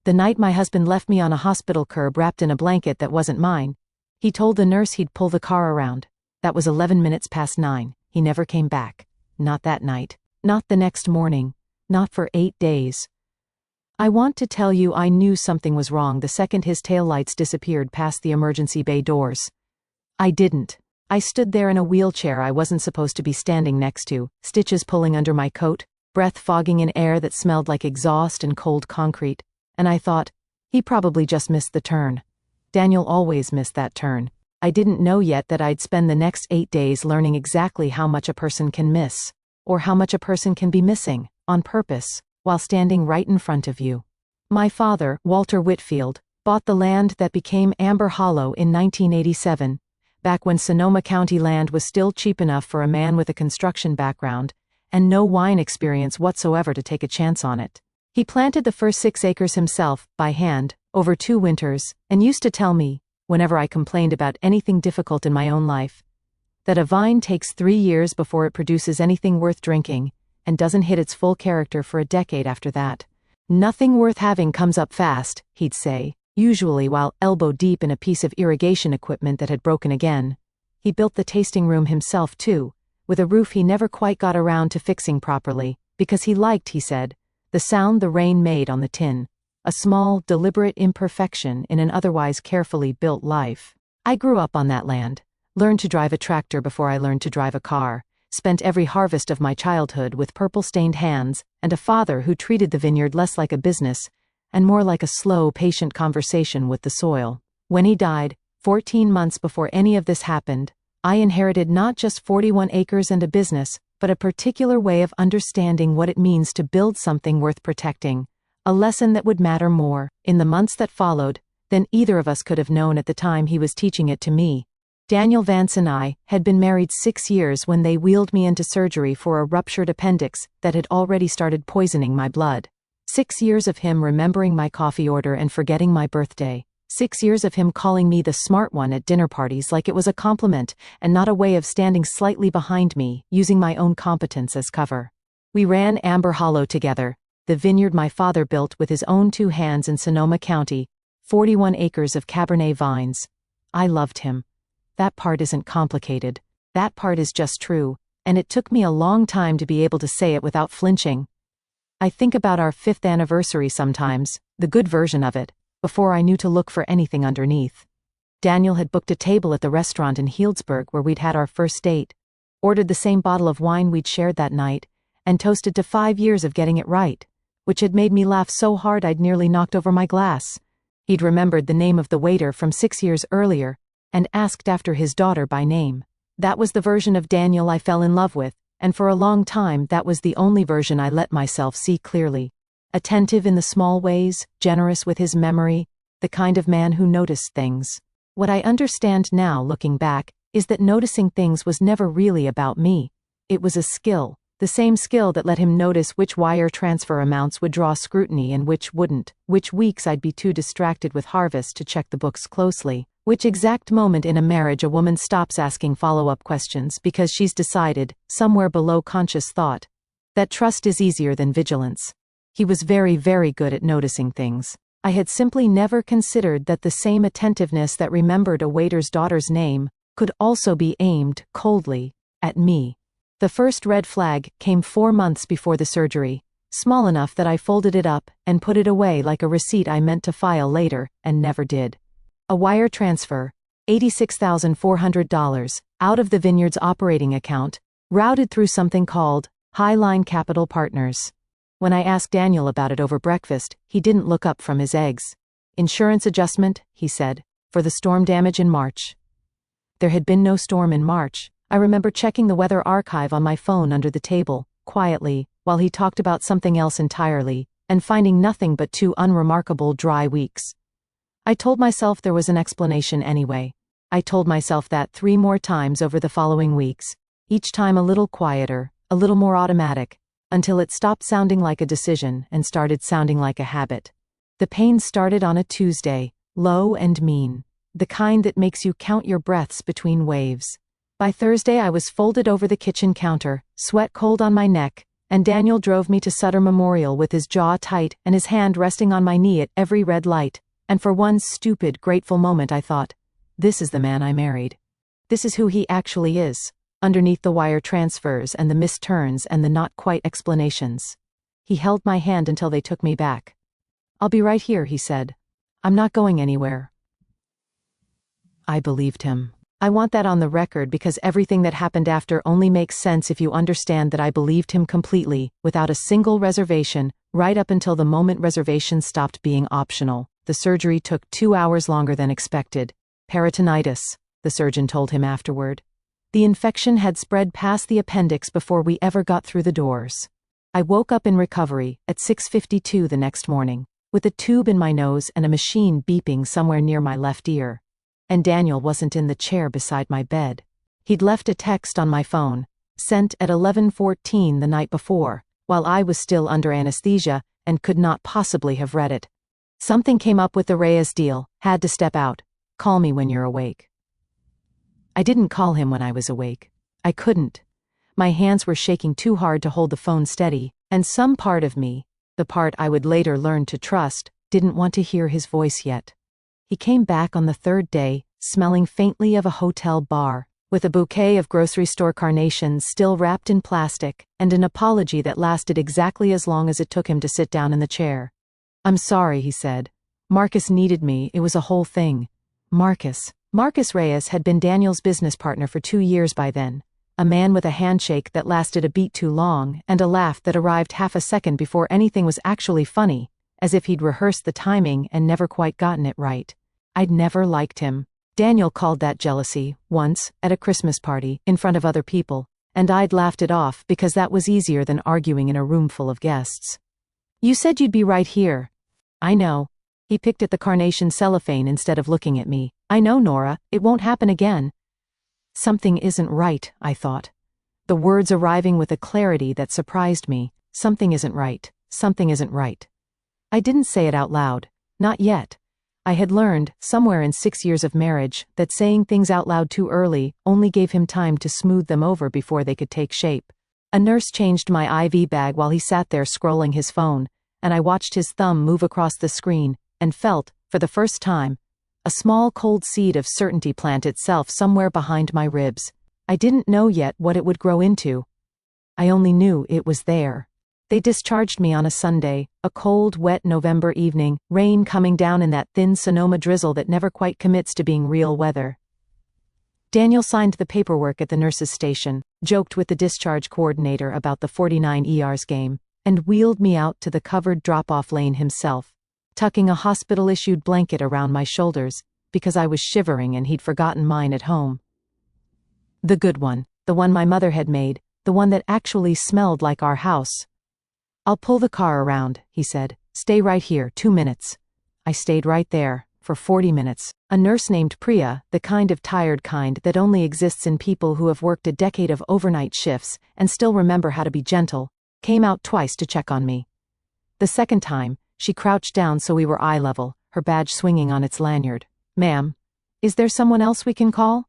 The night my husband left me on a hospital curb wrapped in a blanket that wasn't mine. He told the nurse he'd pull the car around. That was 11 minutes past 9. He never came back. Not that night. Not the next morning. Not for 8 days. I want to tell you I knew something was wrong the second his taillights disappeared past the emergency bay doors. I didn't. I stood there in a wheelchair I wasn't supposed to be standing next to, stitches pulling under my coat, breath fogging in air that smelled like exhaust and cold concrete, and I thought, he probably just missed the turn. Daniel always missed that turn. I didn't know yet that I'd spend the next 8 days learning exactly how much a person can miss, or how much a person can be missing, on purpose, while standing right in front of you. My father, Walter Whitfield, bought the land that became Amber Hollow in 1987, back when Sonoma County land was still cheap enough for a man with a construction background and no wine experience whatsoever to take a chance on it. He planted the first 6 acres himself, by hand, over 2 winters, and used to tell me, whenever I complained about anything difficult in my own life, that a vine takes 3 years before it produces anything worth drinking, and doesn't hit its full character for a decade after that. Nothing worth having comes up fast, he'd say, usually while elbow deep in a piece of irrigation equipment that had broken again. He built the tasting room himself too, with a roof he never quite got around to fixing properly, because he liked, he said, the sound the rain made on the tin, a small, deliberate imperfection in an otherwise carefully built life. I grew up on that land, learned to drive a tractor before I learned to drive a car, spent every harvest of my childhood with purple-stained hands, and a father who treated the vineyard less like a business and more like a slow, patient conversation with the soil. When he died, 14 months before any of this happened, I inherited not just 41 acres and a business, but a particular way of understanding what it means to build something worth protecting, a lesson that would matter more, in the months that followed, than either of us could have known at the time he was teaching it to me. Daniel Vance and I had been married 6 years when they wheeled me into surgery for a ruptured appendix that had already started poisoning my blood. 6 years of him remembering my coffee order and forgetting my birthday. 6 years of him calling me the smart one at dinner parties like it was a compliment and not a way of standing slightly behind me, using my own competence as cover. We ran Amber Hollow together, the vineyard my father built with his own 2 hands in Sonoma County, 41 acres of Cabernet vines. I loved him. That part isn't complicated. That part is just true, and it took me a long time to be able to say it without flinching. I think about our 5th anniversary sometimes, the good version of it, before I knew to look for anything underneath. Daniel had booked a table at the restaurant in Healdsburg where we'd had our first date, ordered the same bottle of wine we'd shared that night, and toasted to 5 years of getting it right, which had made me laugh so hard I'd nearly knocked over my glass. He'd remembered the name of the waiter from 6 years earlier, and asked after his daughter by name. That was the version of Daniel I fell in love with, and for a long time that was the only version I let myself see clearly. Attentive in the small ways, generous with his memory, the kind of man who noticed things. What I understand now, looking back, is that noticing things was never really about me. It was a skill, the same skill that let him notice which wire transfer amounts would draw scrutiny and which wouldn't, which weeks I'd be too distracted with harvest to check the books closely, which exact moment in a marriage a woman stops asking follow-up questions because she's decided, somewhere below conscious thought, that trust is easier than vigilance. He was very, very good at noticing things. I had simply never considered that the same attentiveness that remembered a waiter's daughter's name could also be aimed, coldly, at me. The first red flag came 4 months before the surgery, small enough that I folded it up and put it away like a receipt I meant to file later, and never did. A wire transfer, $86,400, out of the vineyard's operating account, routed through something called Highline Capital Partners. When I asked Daniel about it over breakfast, he didn't look up from his eggs. Insurance adjustment, he said, for the storm damage in March. There had been no storm in March. I remember checking the weather archive on my phone under the table, quietly, while he talked about something else entirely, and finding nothing but 2 unremarkable dry weeks. I told myself there was an explanation anyway. I told myself that 3 more times over the following weeks, each time a little quieter, a little more automatic, until it stopped sounding like a decision and started sounding like a habit. The pain started on a Tuesday, low and mean, the kind that makes you count your breaths between waves. By Thursday I was folded over the kitchen counter, sweat cold on my neck, and Daniel drove me to Sutter Memorial with his jaw tight and his hand resting on my knee at every red light, and for one stupid, grateful moment I thought, this is the man I married. This is who he actually is, underneath the wire transfers and the missed turns and the not-quite explanations. He held my hand until they took me back. I'll be right here, he said. I'm not going anywhere. I believed him. I want that on the record because everything that happened after only makes sense if you understand that I believed him completely, without a single reservation, right up until the moment reservations stopped being optional. The surgery took 2 hours longer than expected. Peritonitis, the surgeon told him afterward. The infection had spread past the appendix before we ever got through the doors. I woke up in recovery at 6:52 the next morning, with a tube in my nose and a machine beeping somewhere near my left ear. And Daniel wasn't in the chair beside my bed. He'd left a text on my phone, sent at 11:14 the night before, while I was still under anesthesia and could not possibly have read it. Something came up with the Reyes deal, had to step out. Call me when you're awake. I didn't call him when I was awake. I couldn't. My hands were shaking too hard to hold the phone steady, and some part of me, the part I would later learn to trust, didn't want to hear his voice yet. He came back on the third day, smelling faintly of a hotel bar, with a bouquet of grocery store carnations still wrapped in plastic, and an apology that lasted exactly as long as it took him to sit down in the chair. I'm sorry, he said. Marcus needed me, it was a whole thing. Marcus Reyes had been Daniel's business partner for 2 years by then, a man with a handshake that lasted a beat too long and a laugh that arrived half a second before anything was actually funny, as if he'd rehearsed the timing and never quite gotten it right. I'd never liked him. Daniel called that jealousy, once, at a Christmas party, in front of other people, and I'd laughed it off because that was easier than arguing in a room full of guests. You said you'd be right here. I know. He picked at the carnation cellophane instead of looking at me. I know, Nora, it won't happen again. Something isn't right, I thought. The words arriving with a clarity that surprised me. Something isn't right. Something isn't right. I didn't say it out loud. Not yet. I had learned, somewhere in 6 years of marriage, that saying things out loud too early only gave him time to smooth them over before they could take shape. A nurse changed my IV bag while he sat there scrolling his phone, and I watched his thumb move across the screen, and felt, for the first time, a small cold seed of certainty plant itself somewhere behind my ribs. I didn't know yet what it would grow into. I only knew it was there. They discharged me on a Sunday, a cold, wet November evening, rain coming down in that thin Sonoma drizzle that never quite commits to being real weather. Daniel signed the paperwork at the nurse's station, joked with the discharge coordinator about the 49 ERs game, and wheeled me out to the covered drop-off lane himself, tucking a hospital-issued blanket around my shoulders, because I was shivering and he'd forgotten mine at home. The good one, the one my mother had made, the one that actually smelled like our house. I'll pull the car around, he said. Stay right here, 2 minutes. I stayed right there, for 40 minutes. A nurse named Priya, the kind of tired kind that only exists in people who have worked a decade of overnight shifts and still remember how to be gentle, came out twice to check on me. The second time, she crouched down so we were eye level, her badge swinging on its lanyard. Ma'am, is there someone else we can call?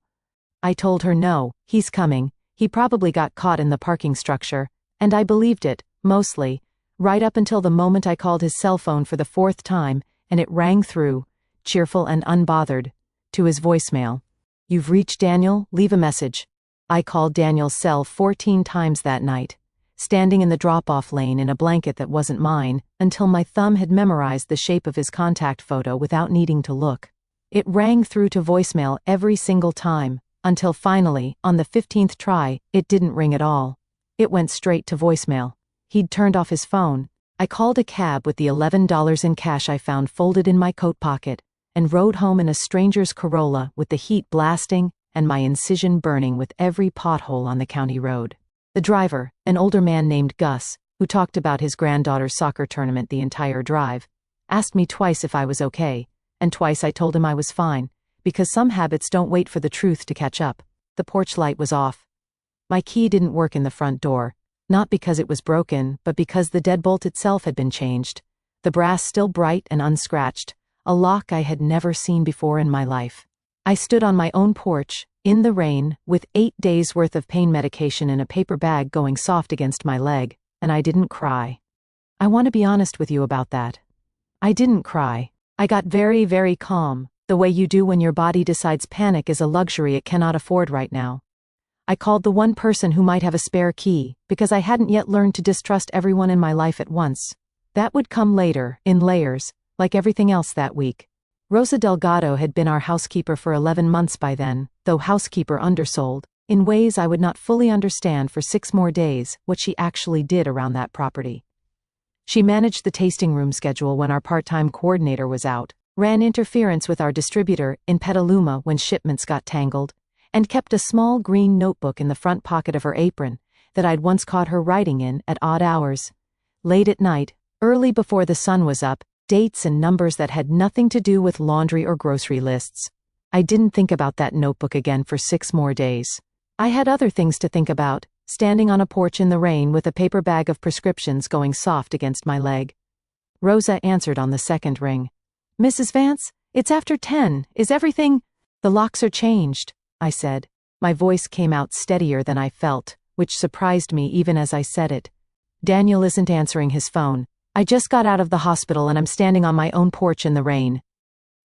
I told her no, he's coming. He probably got caught in the parking structure, and I believed it. Mostly, right up until the moment I called his cell phone for the 4th time, and it rang through, cheerful and unbothered, to his voicemail. You've reached Daniel, leave a message. I called Daniel's cell 14 times that night, standing in the drop-off lane in a blanket that wasn't mine, until my thumb had memorized the shape of his contact photo without needing to look. It rang through to voicemail every single time, until finally, on the 15th try, it didn't ring at all. It went straight to voicemail. He'd turned off his phone. I called a cab with the $11 in cash I found folded in my coat pocket, and rode home in a stranger's Corolla with the heat blasting and my incision burning with every pothole on the county road. The driver, an older man named Gus, who talked about his granddaughter's soccer tournament the entire drive, asked me twice if I was okay, and twice I told him I was fine, because some habits don't wait for the truth to catch up. The porch light was off. My key didn't work in the front door. Not because it was broken, but because the deadbolt itself had been changed. The brass still bright and unscratched, a lock I had never seen before in my life. I stood on my own porch, in the rain, with 8 days' worth of pain medication in a paper bag going soft against my leg, and I didn't cry. I want to be honest with you about that. I didn't cry. I got very, very calm, the way you do when your body decides panic is a luxury it cannot afford right now. I called the one person who might have a spare key, because I hadn't yet learned to distrust everyone in my life at once. That would come later, in layers, like everything else that week. Rosa Delgado had been our housekeeper for 11 months by then, though housekeeper undersold, in ways I would not fully understand for 6 more days, what she actually did around that property. She managed the tasting room schedule when our part-time coordinator was out, ran interference with our distributor in Petaluma when shipments got tangled, and kept a small green notebook in the front pocket of her apron that I'd once caught her writing in at odd hours. Late at night, early before the sun was up, dates and numbers that had nothing to do with laundry or grocery lists. I didn't think about that notebook again for 6 more days. I had other things to think about, standing on a porch in the rain with a paper bag of prescriptions going soft against my leg. Rosa answered on the second ring. "Mrs. Vance, it's after 10. Is everything—" "The locks are changed," I said. My voice came out steadier than I felt, which surprised me even as I said it. "Daniel isn't answering his phone. I just got out of the hospital and I'm standing on my own porch in the rain."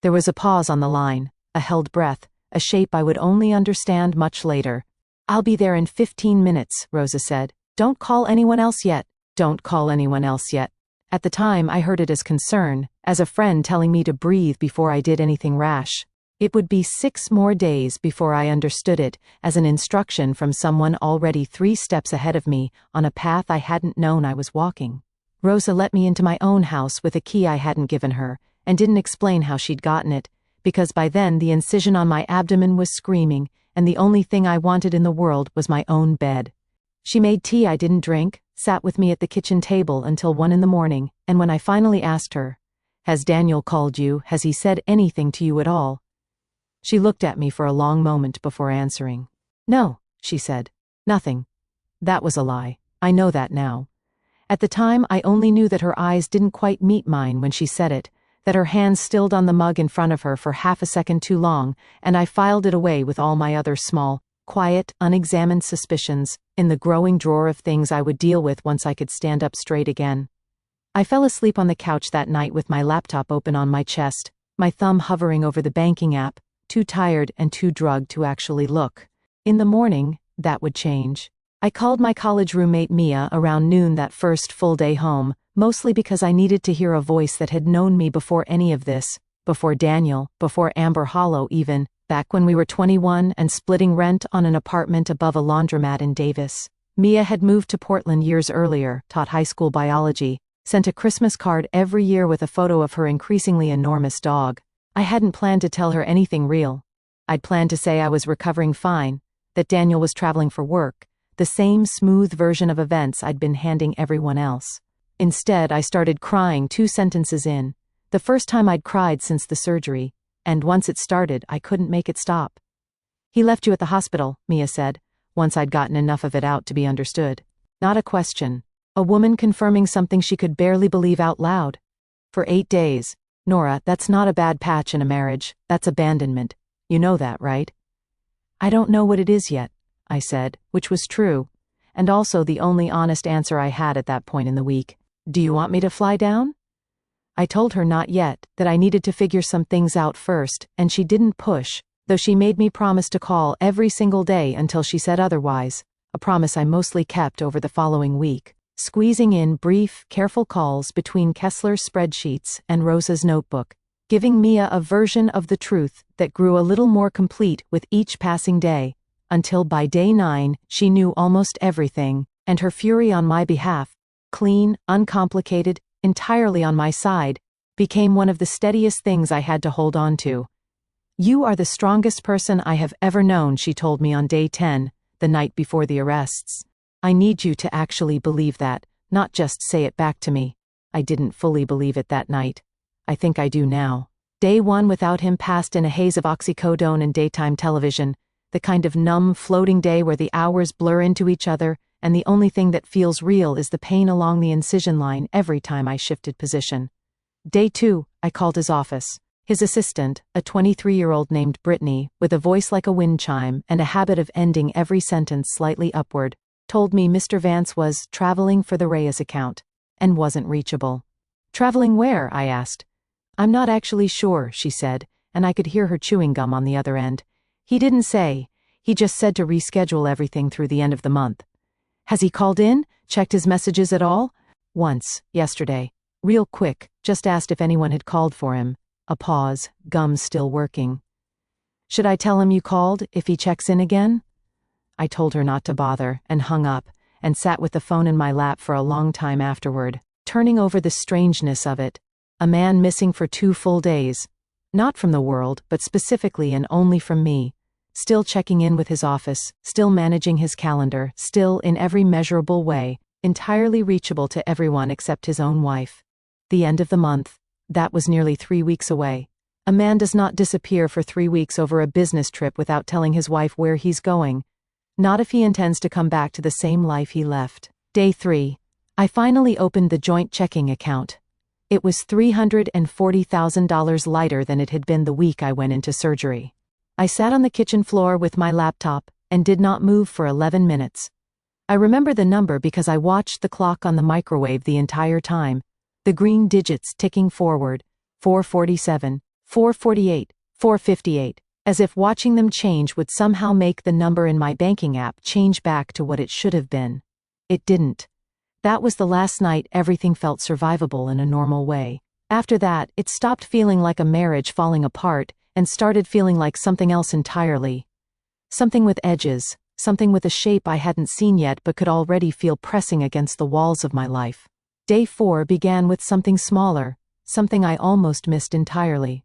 There was a pause on the line, a held breath, a shape I would only understand much later. "I'll be there in 15 minutes, Rosa said. "Don't call anyone else yet. Don't call anyone else yet." At the time I heard it as concern, as a friend telling me to breathe before I did anything rash. It would be 6 more days before I understood it as an instruction from someone already 3 steps ahead of me on a path I hadn't known I was walking. Rosa let me into my own house with a key I hadn't given her, and didn't explain how she'd gotten it, because by then the incision on my abdomen was screaming, and the only thing I wanted in the world was my own bed. She made tea I didn't drink, sat with me at the kitchen table until 1 in the morning, and when I finally asked her, "Has Daniel called you? Has he said anything to you at all?" She looked at me for a long moment before answering. "No," she said. "Nothing." That was a lie. I know that now. At the time I only knew that her eyes didn't quite meet mine when she said it, that her hands stilled on the mug in front of her for half a second too long, and I filed it away with all my other small, quiet, unexamined suspicions in the growing drawer of things I would deal with once I could stand up straight again. I fell asleep on the couch that night with my laptop open on my chest, my thumb hovering over the banking app, too tired and too drugged to actually look. In the morning, that would change. I called my college roommate Mia around noon that first full day home, mostly because I needed to hear a voice that had known me before any of this, before Daniel, before Amber Hollow even, back when we were 21 and splitting rent on an apartment above a laundromat in Davis. Mia had moved to Portland years earlier, taught high school biology, sent a Christmas card every year with a photo of her increasingly enormous dog. I hadn't planned to tell her anything real. I'd planned to say I was recovering fine, that Daniel was traveling for work, the same smooth version of events I'd been handing everyone else. Instead, I started crying 2 sentences in, the first time I'd cried since the surgery, and once it started, I couldn't make it stop. "He left you at the hospital," Mia said, once I'd gotten enough of it out to be understood. Not a question. A woman confirming something she could barely believe out loud. "For 8 days. Nora, that's not a bad patch in a marriage, that's abandonment. You know that, right?" "I don't know what it is yet," I said, which was true, and also the only honest answer I had at that point in the week. "Do you want me to fly down?" I told her not yet, that I needed to figure some things out first, and she didn't push, though she made me promise to call every single day until she said otherwise, a promise I mostly kept over the following week, squeezing in brief, careful calls between Kessler's spreadsheets and Rosa's notebook, giving Mia a version of the truth that grew a little more complete with each passing day, until by day 9 she knew almost everything, and her fury on my behalf, clean, uncomplicated, entirely on my side, became one of the steadiest things I had to hold on to. "You are the strongest person I have ever known," she told me on day 10, the night before the arrests. "I need you to actually believe that, not just say it back to me." I didn't fully believe it that night. I think I do now. Day 1 without him passed in a haze of oxycodone and daytime television, the kind of numb, floating day where the hours blur into each other, and the only thing that feels real is the pain along the incision line every time I shifted position. Day 2, I called his office. His assistant, a 23-year-old named Brittany, with a voice like a wind chime and a habit of ending every sentence slightly upward, told me Mr. Vance was traveling for the Reyes account and wasn't reachable. Traveling where? I asked. I'm not actually sure, she said, and I could hear her chewing gum on the other end. He didn't say. He just said to reschedule everything through the end of the month. Has he called in? Checked his messages at all? Once, yesterday. Real quick, just asked if anyone had called for him. A pause, gums still working. Should I tell him you called, if he checks in again? I told her not to bother, and hung up, and sat with the phone in my lap for a long time afterward, turning over the strangeness of it. A man missing for 2 full days. Not from the world, but specifically and only from me. Still checking in with his office, still managing his calendar, still in every measurable way, entirely reachable to everyone except his own wife. The end of the month. That was nearly 3 weeks away. A man does not disappear for 3 weeks over a business trip without telling his wife where he's going. Not if he intends to come back to the same life he left. Day 3. I finally opened the joint checking account. It was $340,000 lighter than it had been the week I went into surgery. I sat on the kitchen floor with my laptop and did not move for 11 minutes. I remember the number because I watched the clock on the microwave the entire time, the green digits ticking forward, 447, 448, 458, as if watching them change would somehow make the number in my banking app change back to what it should have been. It didn't. That was the last night everything felt survivable in a normal way. After that, it stopped feeling like a marriage falling apart and started feeling like something else entirely. Something with edges, something with a shape I hadn't seen yet but could already feel pressing against the walls of my life. Day 4 began with something smaller, something I almost missed entirely.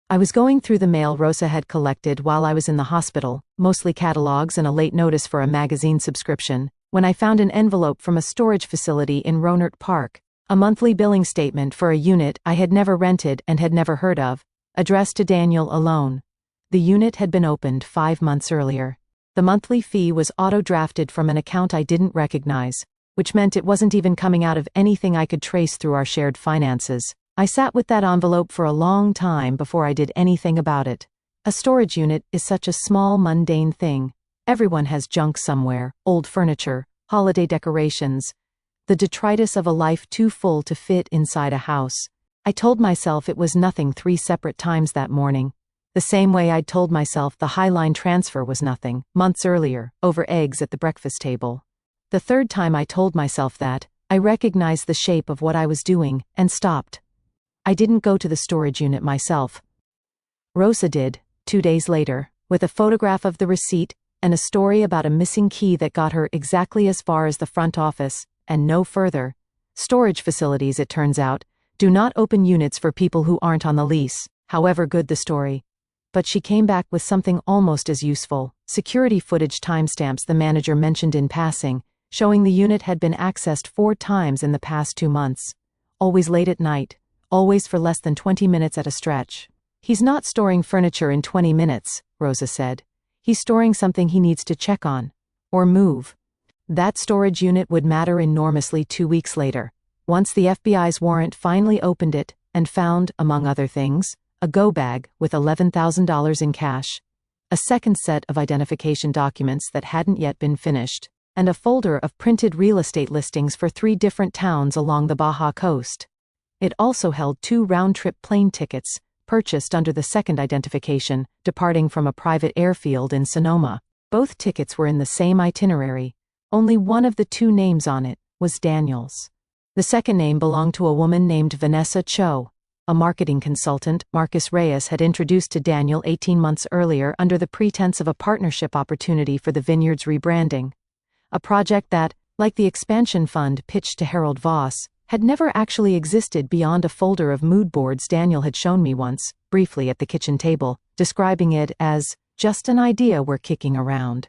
I was going through the mail Rosa had collected while I was in the hospital, mostly catalogs and a late notice for a magazine subscription, when I found an envelope from a storage facility in Rohnert Park, a monthly billing statement for a unit I had never rented and had never heard of, addressed to Daniel alone. The unit had been opened 5 months earlier. The monthly fee was auto-drafted from an account I didn't recognize, which meant it wasn't even coming out of anything I could trace through our shared finances. I sat with that envelope for a long time before I did anything about it. A storage unit is such a small, mundane thing. Everyone has junk somewhere, old furniture, holiday decorations, the detritus of a life too full to fit inside a house. I told myself it was nothing 3 separate times that morning. The same way I'd told myself the Highline transfer was nothing, months earlier, over eggs at the breakfast table. The 3rd time I told myself that, I recognized the shape of what I was doing, and stopped. I didn't go to the storage unit myself. Rosa did, 2 days later, with a photograph of the receipt, and a story about a missing key that got her exactly as far as the front office, and no further. Storage facilities, it turns out, do not open units for people who aren't on the lease, however good the story. But she came back with something almost as useful, security footage timestamps the manager mentioned in passing, showing the unit had been accessed 4 times in the past 2 months. Always late at night, always for less than 20 minutes at a stretch. He's not storing furniture in 20 minutes, Rosa said. He's storing something he needs to check on. Or move. That storage unit would matter enormously 2 weeks later, once the FBI's warrant finally opened it and found, among other things, a go bag with $11,000 in cash, a second set of identification documents that hadn't yet been finished, and a folder of printed real estate listings for 3 different towns along the Baja coast. It also held 2 round-trip plane tickets, purchased under the second identification, departing from a private airfield in Sonoma. Both tickets were in the same itinerary. Only one of the 2 names on it was Daniel's. The second name belonged to a woman named Vanessa Cho, a marketing consultant Marcus Reyes had introduced to Daniel 18 months earlier under the pretense of a partnership opportunity for the vineyard's rebranding. A project that, like the expansion fund pitched to Harold Voss, had never actually existed beyond a folder of mood boards Daniel had shown me once, briefly at the kitchen table, describing it as just an idea we're kicking around.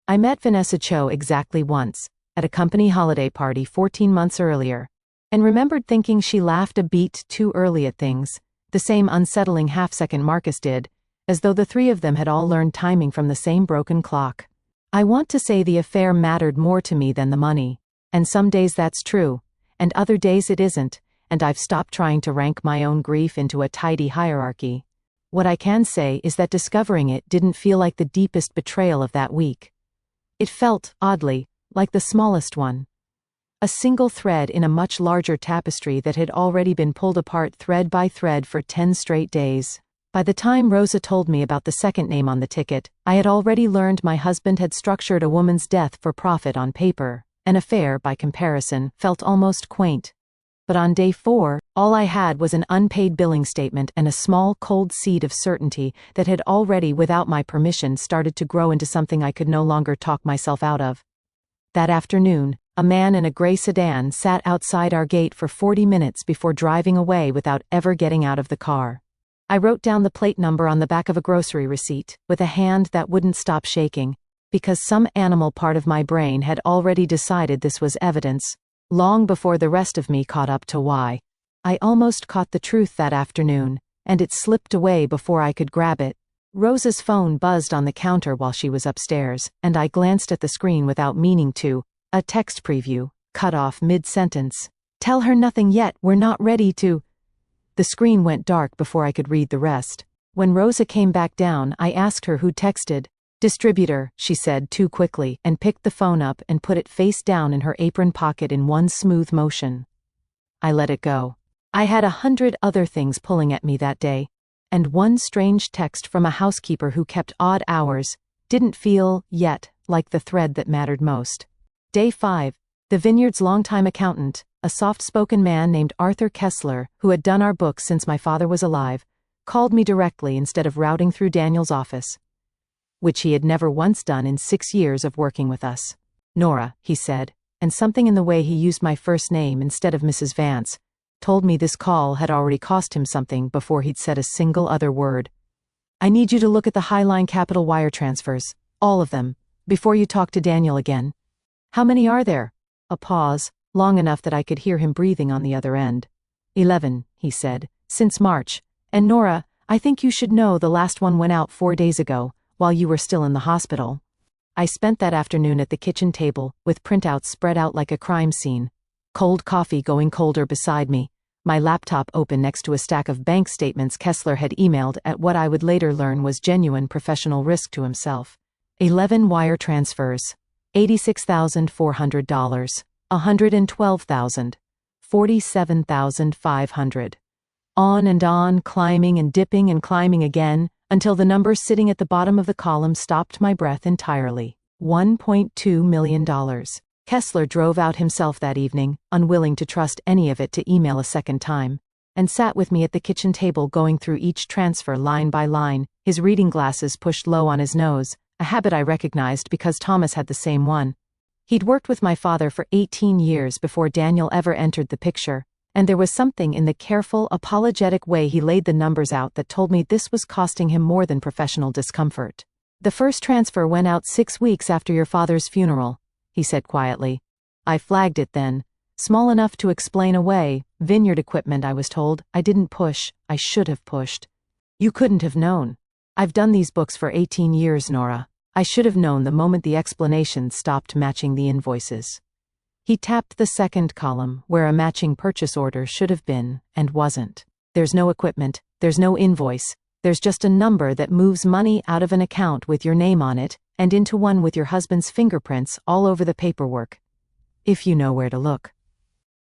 I met Vanessa Cho exactly once, at a company holiday party 14 months earlier, and remembered thinking she laughed a beat too early at things, the same unsettling half-second Marcus did, as though the 3 of them had all learned timing from the same broken clock. I want to say the affair mattered more to me than the money, and some days that's true, and other days it isn't, and I've stopped trying to rank my own grief into a tidy hierarchy. What I can say is that discovering it didn't feel like the deepest betrayal of that week. It felt, oddly, like the smallest one. A single thread in a much larger tapestry that had already been pulled apart thread by thread for 10 straight days. By the time Rosa told me about the second name on the ticket, I had already learned my husband had structured a woman's death for profit on paper. An affair, by comparison, felt almost quaint. But on day 4, all I had was an unpaid billing statement and a small cold seed of certainty that had already, without my permission, started to grow into something I could no longer talk myself out of. That afternoon, a man in a gray sedan sat outside our gate for 40 minutes before driving away without ever getting out of the car. I wrote down the plate number on the back of a grocery receipt, with a hand that wouldn't stop shaking, because some animal part of my brain had already decided this was evidence, long before the rest of me caught up to why. I almost caught the truth that afternoon, and it slipped away before I could grab it. Rosa's phone buzzed on the counter while she was upstairs, and I glanced at the screen without meaning to. A text preview, cut off mid-sentence. "Tell her nothing yet, we're not ready to." The screen went dark before I could read the rest. When Rosa came back down, I asked her who texted. "Distributor," she said too quickly, and picked the phone up and put it face down in her apron pocket in one smooth motion. I let it go. I had 100 other things pulling at me that day, and one strange text from a housekeeper who kept odd hours didn't feel, yet, like the thread that mattered most. Day 5, the vineyard's longtime accountant, a soft-spoken man named Arthur Kessler, who had done our books since my father was alive, called me directly instead of routing through Daniel's office, which he had never once done in 6 years of working with us. "Nora," he said, and something in the way he used my first name instead of Mrs. Vance told me this call had already cost him something before he'd said a single other word. "I need you to look at the Highline Capital wire transfers, all of them, before you talk to Daniel again." "How many are there?" A pause, long enough that I could hear him breathing on the other end. 11, he said, "since March. And Nora, I think you should know the last one went out 4 days ago, while you were still in the hospital." I spent that afternoon at the kitchen table, with printouts spread out like a crime scene. Cold coffee going colder beside me, my laptop open next to a stack of bank statements Kessler had emailed at what I would later learn was genuine professional risk to himself. 11 wire transfers. $86,400, $112,000, $47,500. On and on, climbing and dipping and climbing again, until the number sitting at the bottom of the column stopped my breath entirely. $1.2 million. Kessler drove out himself that evening, unwilling to trust any of it to email a second time, and sat with me at the kitchen table going through each transfer line by line, his reading glasses pushed low on his nose, a habit I recognized because Thomas had the same one. He'd worked with my father for 18 years before Daniel ever entered the picture, and there was something in the careful, apologetic way he laid the numbers out that told me this was costing him more than professional discomfort. "The first transfer went out 6 weeks after your father's funeral," he said quietly. I flagged it then. Small enough to explain away, vineyard equipment, I was told. I didn't push. I should have pushed. "You couldn't have known. I've done these books for 18 years, Nora. I should have known the moment the explanations stopped matching the invoices." He tapped the second column, where a matching purchase order should have been, and wasn't. "There's no equipment, there's no invoice, there's just a number that moves money out of an account with your name on it, and into one with your husband's fingerprints all over the paperwork. If you know where to look."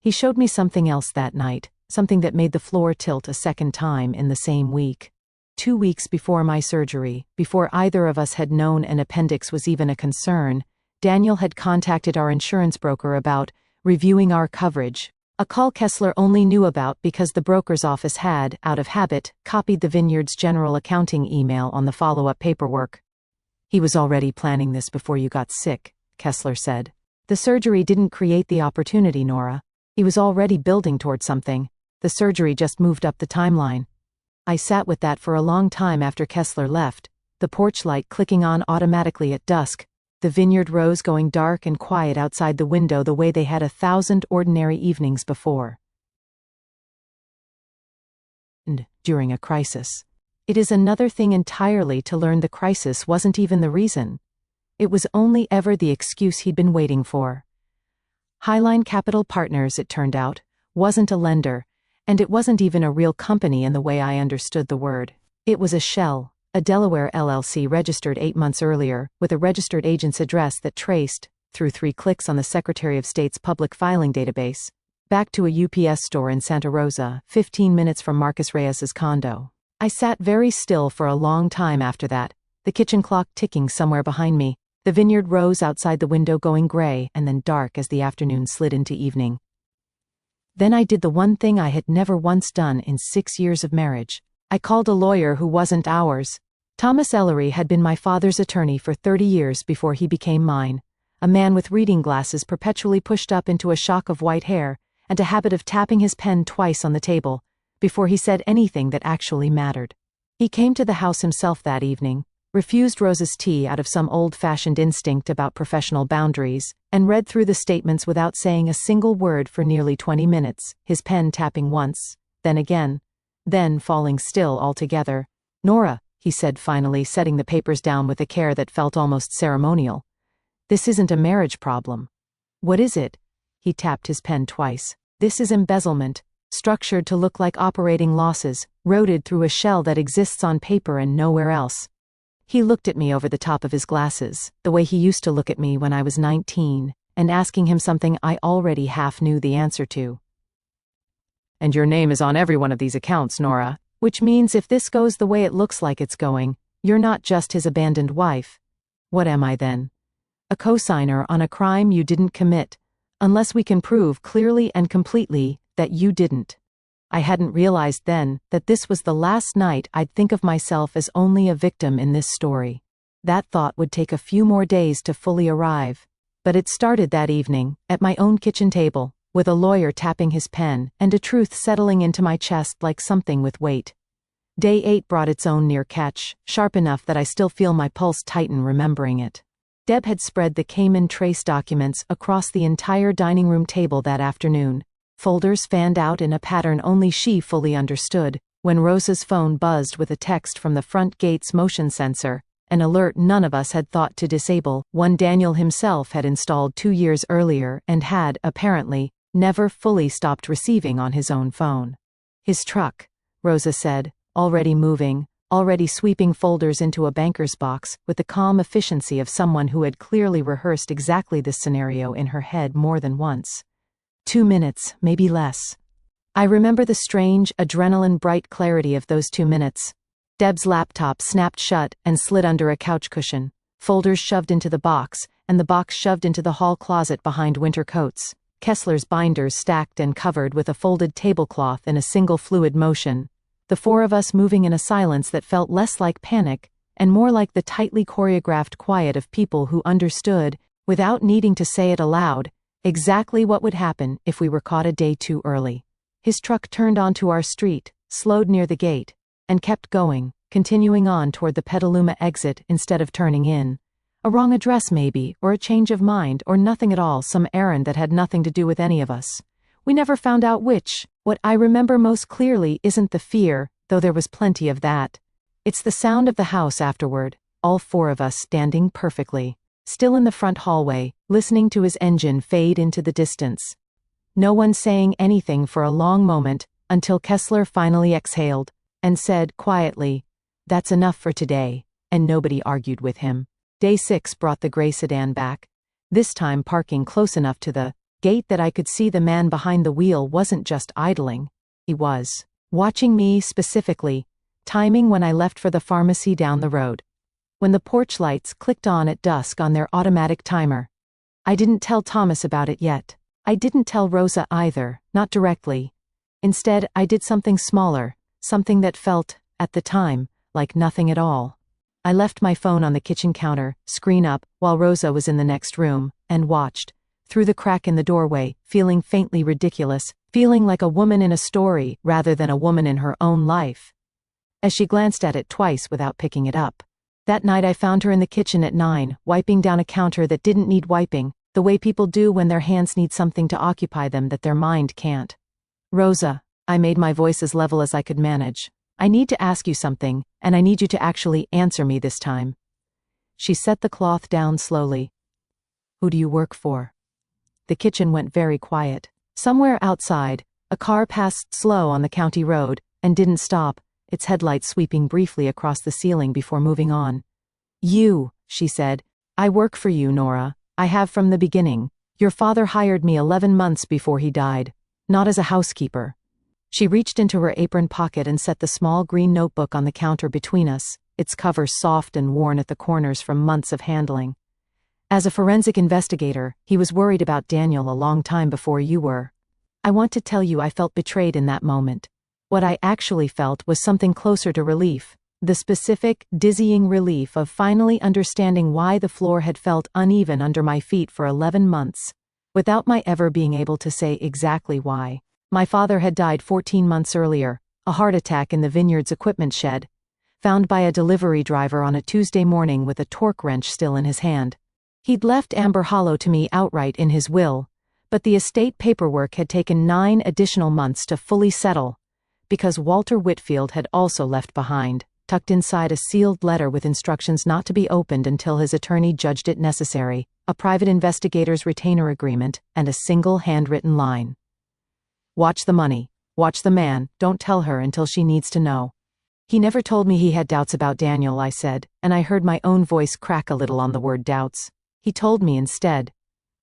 He showed me something else that night, something that made the floor tilt a second time in the same week. 2 weeks before my surgery, before either of us had known an appendix was even a concern, Daniel had contacted our insurance broker about reviewing our coverage, a call Kessler only knew about because the broker's office had, out of habit, copied the vineyard's general accounting email on the follow-up paperwork. "He was already planning this before you got sick," Kessler said. "The surgery didn't create the opportunity, Nora. He was already building toward something. The surgery just moved up the timeline." I sat with that for a long time after Kessler left, the porch light clicking on automatically at dusk, the vineyard rows going dark and quiet outside the window the way they had 1,000 ordinary evenings before. And during a crisis. It is another thing entirely to learn the crisis wasn't even the reason. It was only ever the excuse he'd been waiting for. Highline Capital Partners, it turned out, wasn't a lender, and it wasn't even a real company in the way I understood the word. It was a shell, a Delaware LLC registered 8 months earlier, with a registered agent's address that traced, through 3 clicks on the Secretary of State's public filing database, back to a UPS store in Santa Rosa, 15 minutes from Marcus Reyes's condo. I sat very still for a long time after that, the kitchen clock ticking somewhere behind me, the vineyard rose outside the window going gray and then dark as the afternoon slid into evening. Then I did the one thing I had never once done in 6 years of marriage. I called a lawyer who wasn't ours. Thomas Ellery had been my father's attorney for 30 years before he became mine, a man with reading glasses perpetually pushed up into a shock of white hair and a habit of tapping his pen twice on the table before he said anything that actually mattered. He came to the house himself that evening, refused Rosa's tea out of some old-fashioned instinct about professional boundaries, and read through the statements without saying a single word for nearly 20 minutes, his pen tapping once, then again, then falling still altogether. "Nora," he said finally, setting the papers down with a care that felt almost ceremonial. "This isn't a marriage problem." "What is it?" He tapped his pen twice. "This is embezzlement, structured to look like operating losses, routed through a shell that exists on paper and nowhere else." He looked at me over the top of his glasses, the way he used to look at me when I was 19, and asking him something I already half knew the answer to. "And your name is on every one of these accounts, Nora, which means if this goes the way it looks like it's going, you're not just his abandoned wife. What am I then? A co-signer on a crime you didn't commit, unless we can prove clearly and completely that you didn't." I hadn't realized then that this was the last night I'd think of myself as only a victim in this story. That thought would take a few more days to fully arrive. But it started that evening, at my own kitchen table, with a lawyer tapping his pen and a truth settling into my chest like something with weight. Day 8 brought its own near catch, sharp enough that I still feel my pulse tighten remembering it. Deb had spread the Cayman Trace documents across the entire dining room table that afternoon, folders fanned out in a pattern only she fully understood, when Rosa's phone buzzed with a text from the front gate's motion sensor, an alert none of us had thought to disable, one Daniel himself had installed 2 years earlier and had, apparently, never fully stopped receiving on his own phone. "His truck," Rosa said, already moving, already sweeping folders into a banker's box with the calm efficiency of someone who had clearly rehearsed exactly this scenario in her head more than once. 2 minutes, maybe less. I remember the strange, adrenaline-bright clarity of those 2 minutes. Deb's laptop snapped shut and slid under a couch cushion, folders shoved into the box, and the box shoved into the hall closet behind winter coats, Kessler's binders stacked and covered with a folded tablecloth in a single fluid motion, the 4 of us moving in a silence that felt less like panic and more like the tightly choreographed quiet of people who understood, without needing to say it aloud, exactly what would happen if we were caught a day too early. His truck turned onto our street, slowed near the gate, and kept going, continuing on toward the Petaluma exit instead of turning in. A wrong address maybe, or a change of mind, or nothing at all, some errand that had nothing to do with any of us. We never found out which. What I remember most clearly isn't the fear, though there was plenty of that. It's the sound of the house afterward, all 4 of us standing perfectly, still in the front hallway, listening to his engine fade into the distance. No one saying anything for a long moment, until Kessler finally exhaled, and said quietly, "That's enough for today," and nobody argued with him. Day 6 brought the gray sedan back, this time parking close enough to the gate that I could see the man behind the wheel wasn't just idling, he was watching me specifically, timing when I left for the pharmacy down the road. When the porch lights clicked on at dusk on their automatic timer. I didn't tell Thomas about it yet. I didn't tell Rosa either, not directly. Instead, I did something smaller, something that felt, at the time, like nothing at all. I left my phone on the kitchen counter, screen up, while Rosa was in the next room, and watched, through the crack in the doorway, feeling faintly ridiculous, feeling like a woman in a story rather than a woman in her own life. As she glanced at it twice without picking it up. That night I found her in the kitchen at 9, wiping down a counter that didn't need wiping, the way people do when their hands need something to occupy them that their mind can't. "Rosa," I made my voice as level as I could manage. "I need to ask you something, and I need you to actually answer me this time." She set the cloth down slowly. "Who do you work for?" The kitchen went very quiet. Somewhere outside, a car passed slow on the county road, and didn't stop, its headlights sweeping briefly across the ceiling before moving on. "You," she said. "I work for you, Nora. I have from the beginning. Your father hired me 11 months before he died, not as a housekeeper." She reached into her apron pocket and set the small green notebook on the counter between us, its cover soft and worn at the corners from months of handling. "As a forensic investigator, he was worried about Daniel a long time before you were. I want to tell you I felt betrayed in that moment. What I actually felt was something closer to relief, the specific, dizzying relief of finally understanding why the floor had felt uneven under my feet for 11 months, without my ever being able to say exactly why. My father had died 14 months earlier, a heart attack in the vineyard's equipment shed, found by a delivery driver on a Tuesday morning with a torque wrench still in his hand. He'd left Amber Hollow to me outright in his will, but the estate paperwork had taken 9 additional months to fully settle, because Walter Whitfield had also left behind, tucked inside a sealed letter with instructions not to be opened until his attorney judged it necessary, a private investigator's retainer agreement, and a single handwritten line. "Watch the money. Watch the man. Don't tell her until she needs to know." He never told me he had doubts about Daniel, I said, and I heard my own voice crack a little on the word doubts. He told me instead.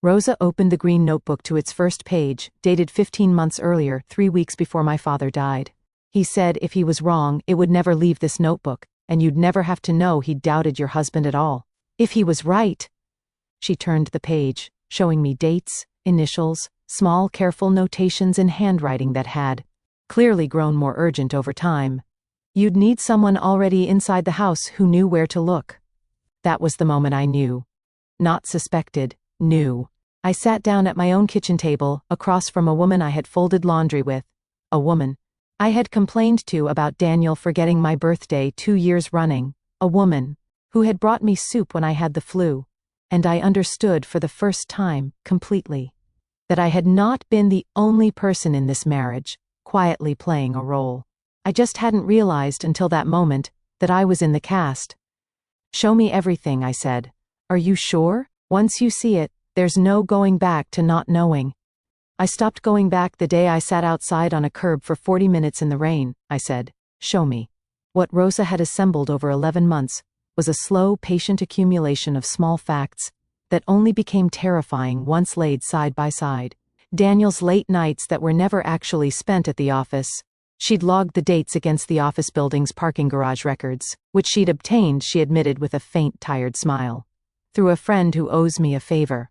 Rosa opened the green notebook to its first page, dated 15 months earlier, 3 weeks before my father died. He said if he was wrong, it would never leave this notebook, and you'd never have to know he'd doubted your husband at all. If he was right. She turned the page, showing me dates, initials, small careful notations in handwriting that had clearly grown more urgent over time. You'd need someone already inside the house who knew where to look. That was the moment I knew. Not suspected, knew. I sat down at my own kitchen table, across from a woman I had folded laundry with. A woman I had complained to about Daniel forgetting my birthday 2 years running. A woman who had brought me soup when I had the flu. And I understood for the first time, completely, that I had not been the only person in this marriage, quietly playing a role. I just hadn't realized until that moment that I was in the cast. "Show me everything," I said. "Are you sure? Once you see it, there's no going back to not knowing." "I stopped going back the day I sat outside on a curb for 40 minutes in the rain," I said. "Show me." What Rosa had assembled over 11 months was a slow, patient accumulation of small facts that only became terrifying once laid side by side. Daniel's late nights that were never actually spent at the office. She'd logged the dates against the office building's parking garage records, which she'd obtained, she admitted with a faint, tired smile, through a friend who owes me a favor.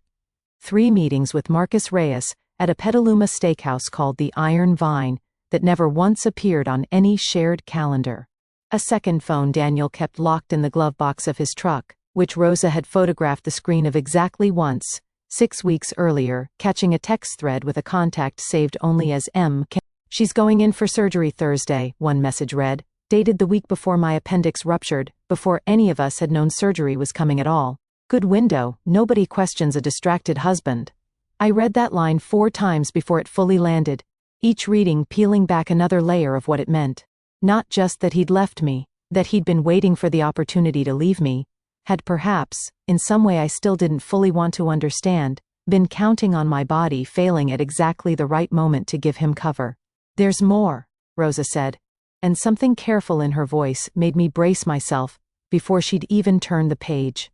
3 meetings with Marcus Reyes at a Petaluma steakhouse called the Iron Vine that never once appeared on any shared calendar. A second phone Daniel kept locked in the glove box of his truck, which Rosa had photographed the screen of exactly once, 6 weeks earlier, catching a text thread with a contact saved only as M. "She's going in for surgery Thursday," one message read, dated the week before my appendix ruptured, before any of us had known surgery was coming at all. Good window, nobody questions a distracted husband. I read that line 4 times before it fully landed, each reading peeling back another layer of what it meant. Not just that he'd left me, that he'd been waiting for the opportunity to leave me, had perhaps, in some way I still didn't fully want to understand, been counting on my body failing at exactly the right moment to give him cover. "There's more," Rosa said, and something careful in her voice made me brace myself before she'd even turned the page.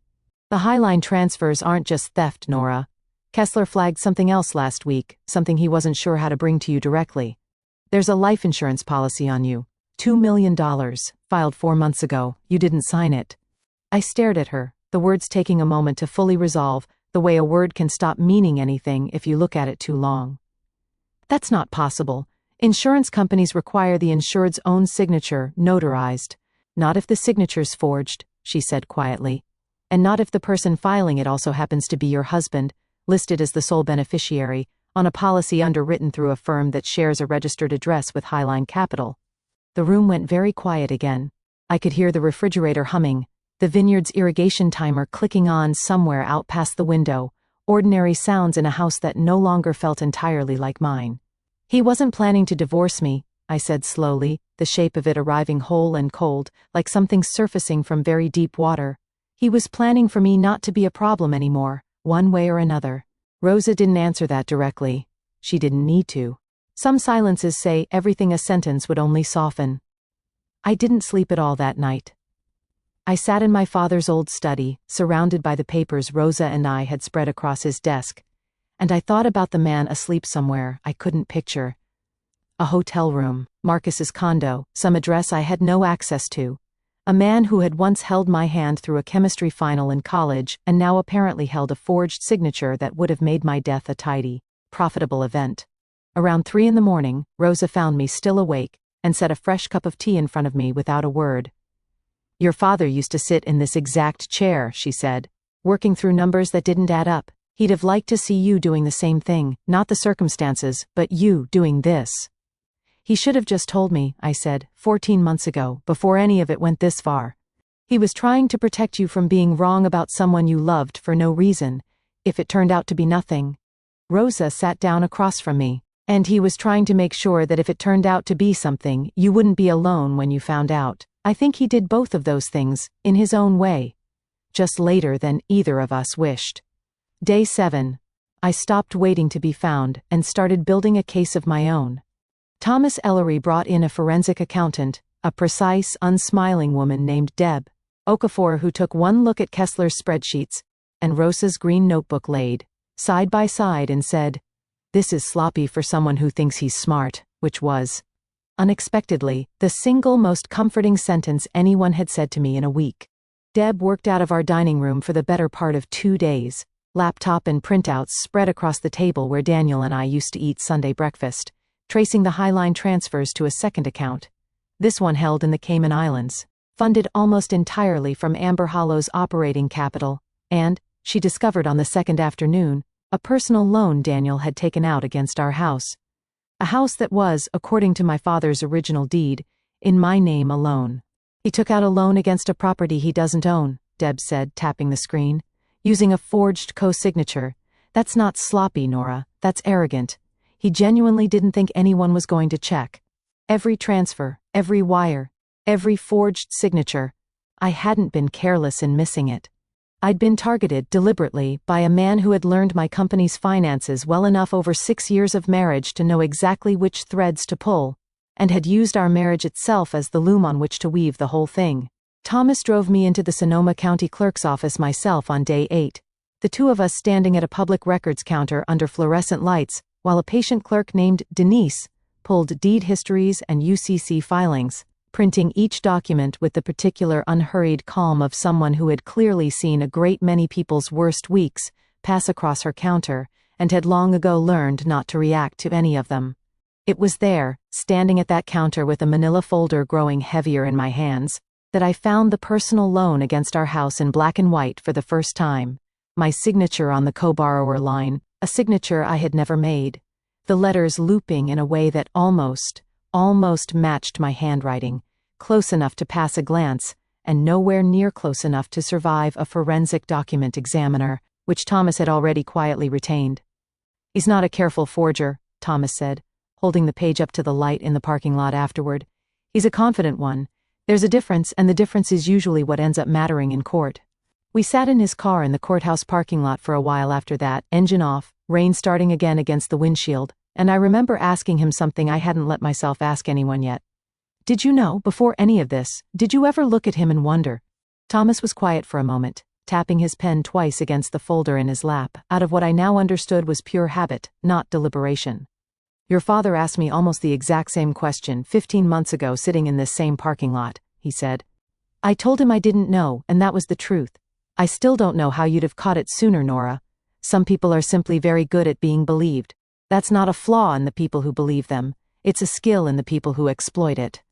"The Highline transfers aren't just theft, Nora. Kessler flagged something else last week, something he wasn't sure how to bring to you directly. There's a life insurance policy on you. $2 million, filed 4 months ago. You didn't sign it." I stared at her, the words taking a moment to fully resolve, the way a word can stop meaning anything if you look at it too long. "That's not possible. Insurance companies require the insured's own signature, notarized. Not if the signature's forged," she said quietly. "And not if the person filing it also happens to be your husband, listed as the sole beneficiary, on a policy underwritten through a firm that shares a registered address with Highline Capital." The room went very quiet again. I could hear the refrigerator humming, the vineyard's irrigation timer clicking on somewhere out past the window, ordinary sounds in a house that no longer felt entirely like mine. "He wasn't planning to divorce me," I said slowly, the shape of it arriving whole and cold, like something surfacing from very deep water. "He was planning for me not to be a problem anymore, one way or another." Rosa didn't answer that directly. She didn't need to. Some silences say everything a sentence would only soften. I didn't sleep at all that night. I sat in my father's old study, surrounded by the papers Rosa and I had spread across his desk, and I thought about the man asleep somewhere I couldn't picture. A hotel room, Marcus's condo, some address I had no access to. A man who had once held my hand through a chemistry final in college and now apparently held a forged signature that would have made my death a tidy, profitable event. Around 3 a.m, Rosa found me still awake and set a fresh cup of tea in front of me without a word. "Your father used to sit in this exact chair," she said, "working through numbers that didn't add up. He'd have liked to see you doing the same thing, not the circumstances, but you doing this." "He should have just told me," I said, 14 months ago, before any of it went this far. "He was trying to protect you from being wrong about someone you loved for no reason, if it turned out to be nothing." Rosa sat down across from me. "And he was trying to make sure that if it turned out to be something, you wouldn't be alone when you found out. I think he did both of those things, in his own way. Just later than either of us wished." Day 7. I stopped waiting to be found and started building a case of my own. Thomas Ellery brought in a forensic accountant, a precise, unsmiling woman named Deb Okafor, who took one look at Kessler's spreadsheets and Rosa's green notebook laid side by side and said, "This is sloppy for someone who thinks he's smart," which was, unexpectedly, the single most comforting sentence anyone had said to me in a week. Deb worked out of our dining room for the better part of 2 days, laptop and printouts spread across the table where Daniel and I used to eat Sunday breakfast, tracing the Highline transfers to a second account, this one held in the Cayman Islands, funded almost entirely from Amber Hollow's operating capital, and, she discovered on the second afternoon, a personal loan Daniel had taken out against our house. A house that was, according to my father's original deed, in my name alone. "He took out a loan against a property he doesn't own," Deb said, tapping the screen, "using a forged co-signature. That's not sloppy, Nora, that's arrogant. He genuinely didn't think anyone was going to check. Every transfer, every wire, every forged signature. I hadn't been careless in missing it. I'd been targeted, deliberately, by a man who had learned my company's finances well enough over 6 years of marriage to know exactly which threads to pull, and had used our marriage itself as the loom on which to weave the whole thing." Thomas drove me into the Sonoma County Clerk's office myself on day 8, the two of us standing at a public records counter under fluorescent lights, while a patient clerk named Denise pulled deed histories and UCC filings, printing each document with the particular unhurried calm of someone who had clearly seen a great many people's worst weeks pass across her counter and had long ago learned not to react to any of them. It was there, standing at that counter with a manila folder growing heavier in my hands, that I found the personal loan against our house in black and white for the first time, my signature on the co-borrower line, a signature I had never made, the letters looping in a way that almost matched my handwriting, close enough to pass a glance, and nowhere near close enough to survive a forensic document examiner, which Thomas had already quietly retained. "He's not a careful forger," Thomas said, holding the page up to the light in the parking lot afterward. "He's a confident one. There's a difference, and the difference is usually what ends up mattering in court." We sat in his car in the courthouse parking lot for a while after that, engine off, rain starting again against the windshield, and I remember asking him something I hadn't let myself ask anyone yet. "Did you know, before any of this, did you ever look at him and wonder?" Thomas was quiet for a moment, tapping his pen twice against the folder in his lap, out of what I now understood was pure habit, not deliberation. "Your father asked me almost the exact same question 15 months ago sitting in this same parking lot," he said. "I told him I didn't know, and that was the truth. I still don't know how you'd have caught it sooner, Nora. Some people are simply very good at being believed. That's not a flaw in the people who believe them. It's a skill in the people who exploit it."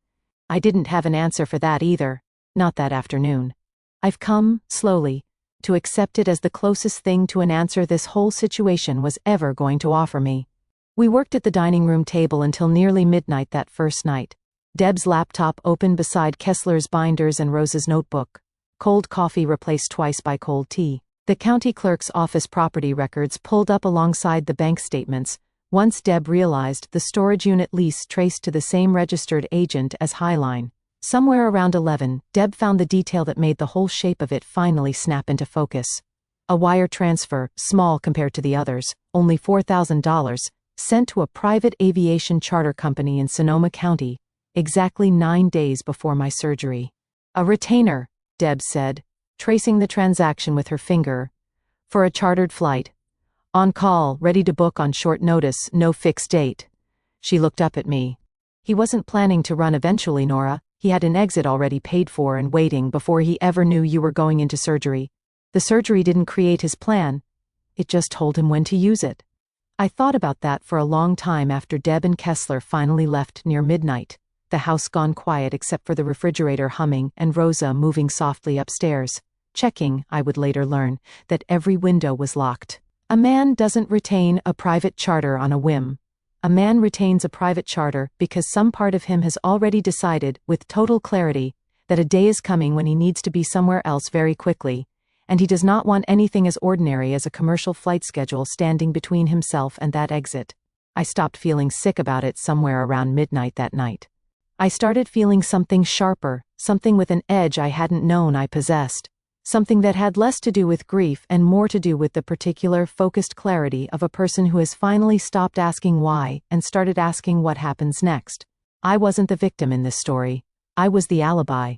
I didn't have an answer for that either, not that afternoon. I've come, slowly, to accept it as the closest thing to an answer this whole situation was ever going to offer me. We worked at the dining room table until nearly midnight that first night. Deb's laptop open beside Kessler's binders and Rosa's notebook. Cold coffee replaced twice by cold tea. The county clerk's office property records pulled up alongside the bank statements, once Deb realized the storage unit lease traced to the same registered agent as Highline. Somewhere around 11, Deb found the detail that made the whole shape of it finally snap into focus. A wire transfer, small compared to the others, only $4,000, sent to a private aviation charter company in Sonoma County, exactly 9 days before my surgery. A retainer, Deb said, tracing the transaction with her finger. For a chartered flight. On call, ready to book on short notice, no fixed date. She looked up at me. He wasn't planning to run eventually, Nora. He had an exit already paid for and waiting before he ever knew you were going into surgery. The surgery didn't create his plan. It just told him when to use it. I thought about that for a long time after Deb and Kessler finally left near midnight, the house gone quiet except for the refrigerator humming and Rosa moving softly upstairs, checking, I would later learn, that every window was locked. A man doesn't retain a private charter on a whim. A man retains a private charter because some part of him has already decided, with total clarity, that a day is coming when he needs to be somewhere else very quickly, and he does not want anything as ordinary as a commercial flight schedule standing between himself and that exit. I stopped feeling sick about it somewhere around midnight that night. I started feeling something sharper, something with an edge I hadn't known I possessed. Something that had less to do with grief and more to do with the particular, focused clarity of a person who has finally stopped asking why and started asking what happens next. I wasn't the victim in this story. I was the alibi.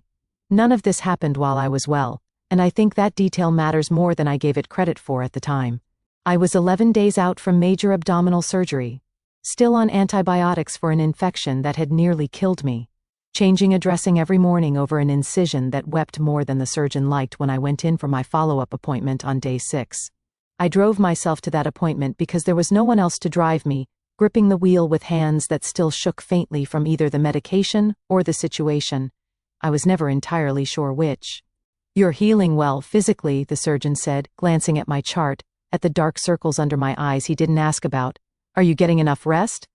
None of this happened while I was well, and I think that detail matters more than I gave it credit for at the time. I was 11 days out from major abdominal surgery. Still on antibiotics for an infection that had nearly killed me. Changing a dressing every morning over an incision that wept more than the surgeon liked when I went in for my follow-up appointment on day 6. I drove myself to that appointment because there was no one else to drive me, gripping the wheel with hands that still shook faintly from either the medication or the situation. I was never entirely sure which. "You're healing well physically," the surgeon said, glancing at my chart, at the dark circles under my eyes he didn't ask about. "Are you getting enough rest?"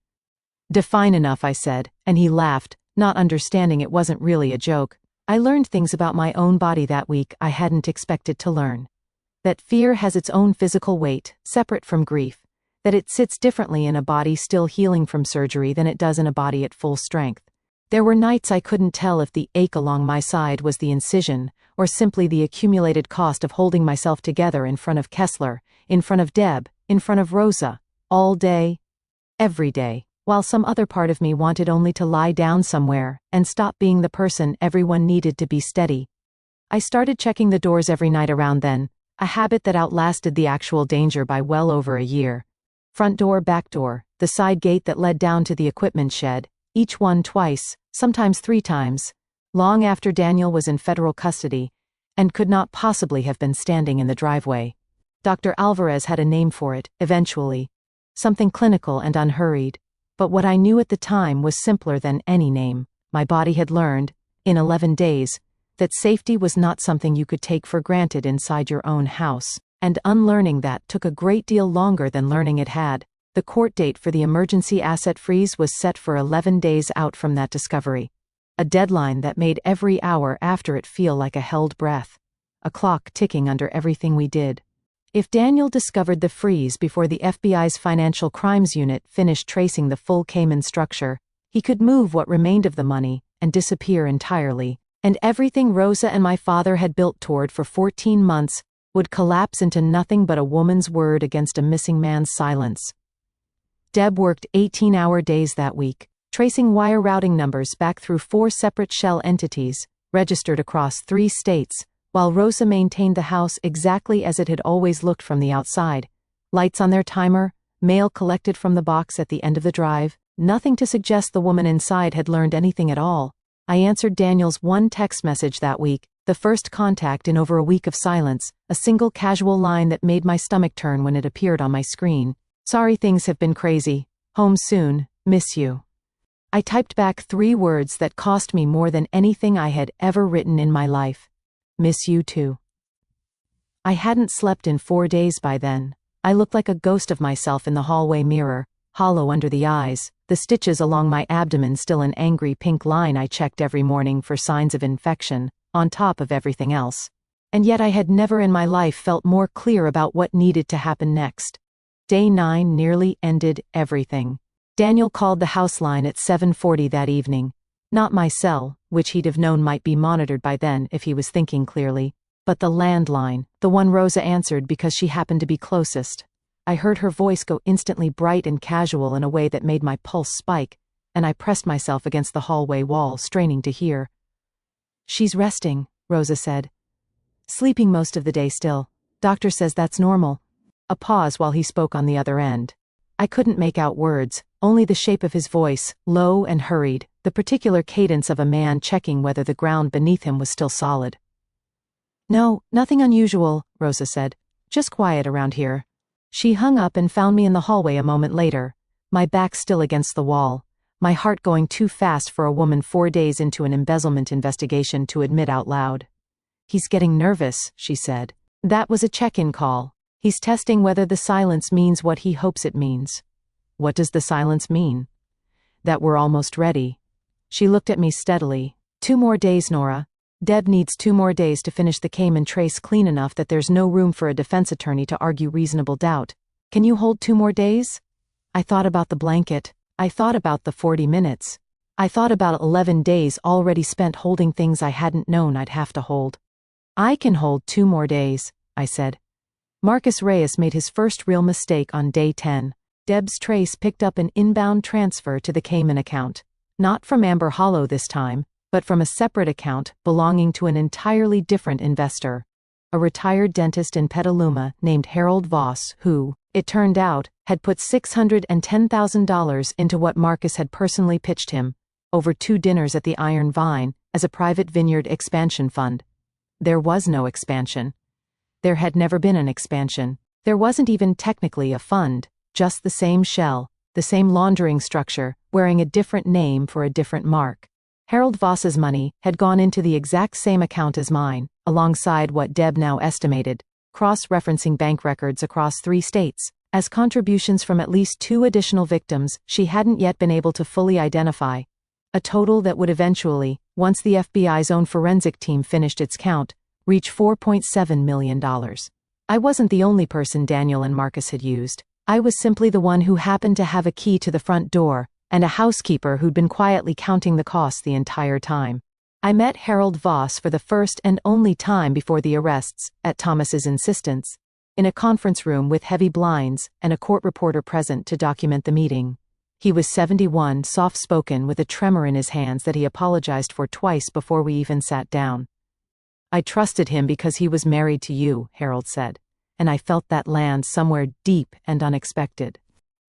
"Define enough," I said, and he laughed, not understanding it wasn't really a joke. I learned things about my own body that week I hadn't expected to learn. That fear has its own physical weight, separate from grief. That it sits differently in a body still healing from surgery than it does in a body at full strength. There were nights I couldn't tell if the ache along my side was the incision, or simply the accumulated cost of holding myself together in front of Kessler, in front of Deb, in front of Rosa, all day, every day. While some other part of me wanted only to lie down somewhere and stop being the person everyone needed to be steady. I started checking the doors every night around then, a habit that outlasted the actual danger by well over a year. Front door, back door, the side gate that led down to the equipment shed, each one twice, sometimes 3 times, long after Daniel was in federal custody, and could not possibly have been standing in the driveway. Dr. Alvarez had a name for it, eventually. Something clinical and unhurried. But what I knew at the time was simpler than any name. My body had learned, in 11 days, that safety was not something you could take for granted inside your own house, and unlearning that took a great deal longer than learning it had. The court date for the emergency asset freeze was set for 11 days out from that discovery. A deadline that made every hour after it feel like a held breath. A clock ticking under everything we did. If Daniel discovered the freeze before the FBI's Financial Crimes Unit finished tracing the full Cayman structure, he could move what remained of the money and disappear entirely, and everything Rosa and my father had built toward for 14 months would collapse into nothing but a woman's word against a missing man's silence. Deb worked 18-hour days that week, tracing wire routing numbers back through 4 separate shell entities, registered across 3 states, while Rosa maintained the house exactly as it had always looked from the outside. Lights on their timer, mail collected from the box at the end of the drive, nothing to suggest the woman inside had learned anything at all. I answered Daniel's one text message that week, the first contact in over a week of silence, a single casual line that made my stomach turn when it appeared on my screen. "Sorry things have been crazy. Home soon, miss you." I typed back 3 words that cost me more than anything I had ever written in my life. "Miss you too." I hadn't slept in 4 days by then. I looked like a ghost of myself in the hallway mirror, hollow under the eyes, the stitches along my abdomen still an angry pink line I checked every morning for signs of infection, on top of everything else. And yet I had never in my life felt more clear about what needed to happen next. Day 9 nearly ended everything. Daniel called the house line at 7:40 that evening. Not my cell, which he'd have known might be monitored by then if he was thinking clearly, but the landline, the one Rosa answered because she happened to be closest. I heard her voice go instantly bright and casual in a way that made my pulse spike, and I pressed myself against the hallway wall, straining to hear. "She's resting," Rosa said. Sleeping most of the day still. Doctor says that's normal. A pause while he spoke on the other end. I couldn't make out words, only the shape of his voice, low and hurried, the particular cadence of a man checking whether the ground beneath him was still solid. No, nothing unusual, Rosa said. Just quiet around here. She hung up and found me in the hallway a moment later, my back still against the wall, my heart going too fast for a woman 4 days into an embezzlement investigation to admit out loud. He's getting nervous, she said. That was a check-in call. He's testing whether the silence means what he hopes it means. What does the silence mean? That we're almost ready. She looked at me steadily. 2 more days, Nora. Deb needs 2 more days to finish the Cayman trace clean enough that there's no room for a defense attorney to argue reasonable doubt. Can you hold 2 more days? I thought about the blanket. I thought about the 40 minutes. I thought about 11 days already spent holding things I hadn't known I'd have to hold. I can hold 2 more days, I said. Marcus Reyes made his first real mistake on day 10. Deb's trace picked up an inbound transfer to the Cayman account. Not from Amber Hollow this time, but from a separate account belonging to an entirely different investor. A retired dentist in Petaluma named Harold Voss who, it turned out, had put $610,000 into what Marcus had personally pitched him, over 2 dinners at the Iron Vine, as a private vineyard expansion fund. There was no expansion. There had never been an expansion. There wasn't even technically a fund, just the same shell, the same laundering structure, wearing a different name for a different mark. Harold Voss's money had gone into the exact same account as mine, alongside what Deb now estimated, cross-referencing bank records across 3 states, as contributions from at least 2 additional victims she hadn't yet been able to fully identify. A total that would eventually, once the FBI's own forensic team finished its count, reach $4.7 million. I wasn't the only person Daniel and Marcus had used. I was simply the one who happened to have a key to the front door, and a housekeeper who'd been quietly counting the costs the entire time. I met Harold Voss for the first and only time before the arrests, at Thomas's insistence, in a conference room with heavy blinds and a court reporter present to document the meeting. He was 71, soft-spoken, with a tremor in his hands that he apologized for twice before we even sat down. I trusted him because he was married to you, Harold said, and I felt that land somewhere deep and unexpected.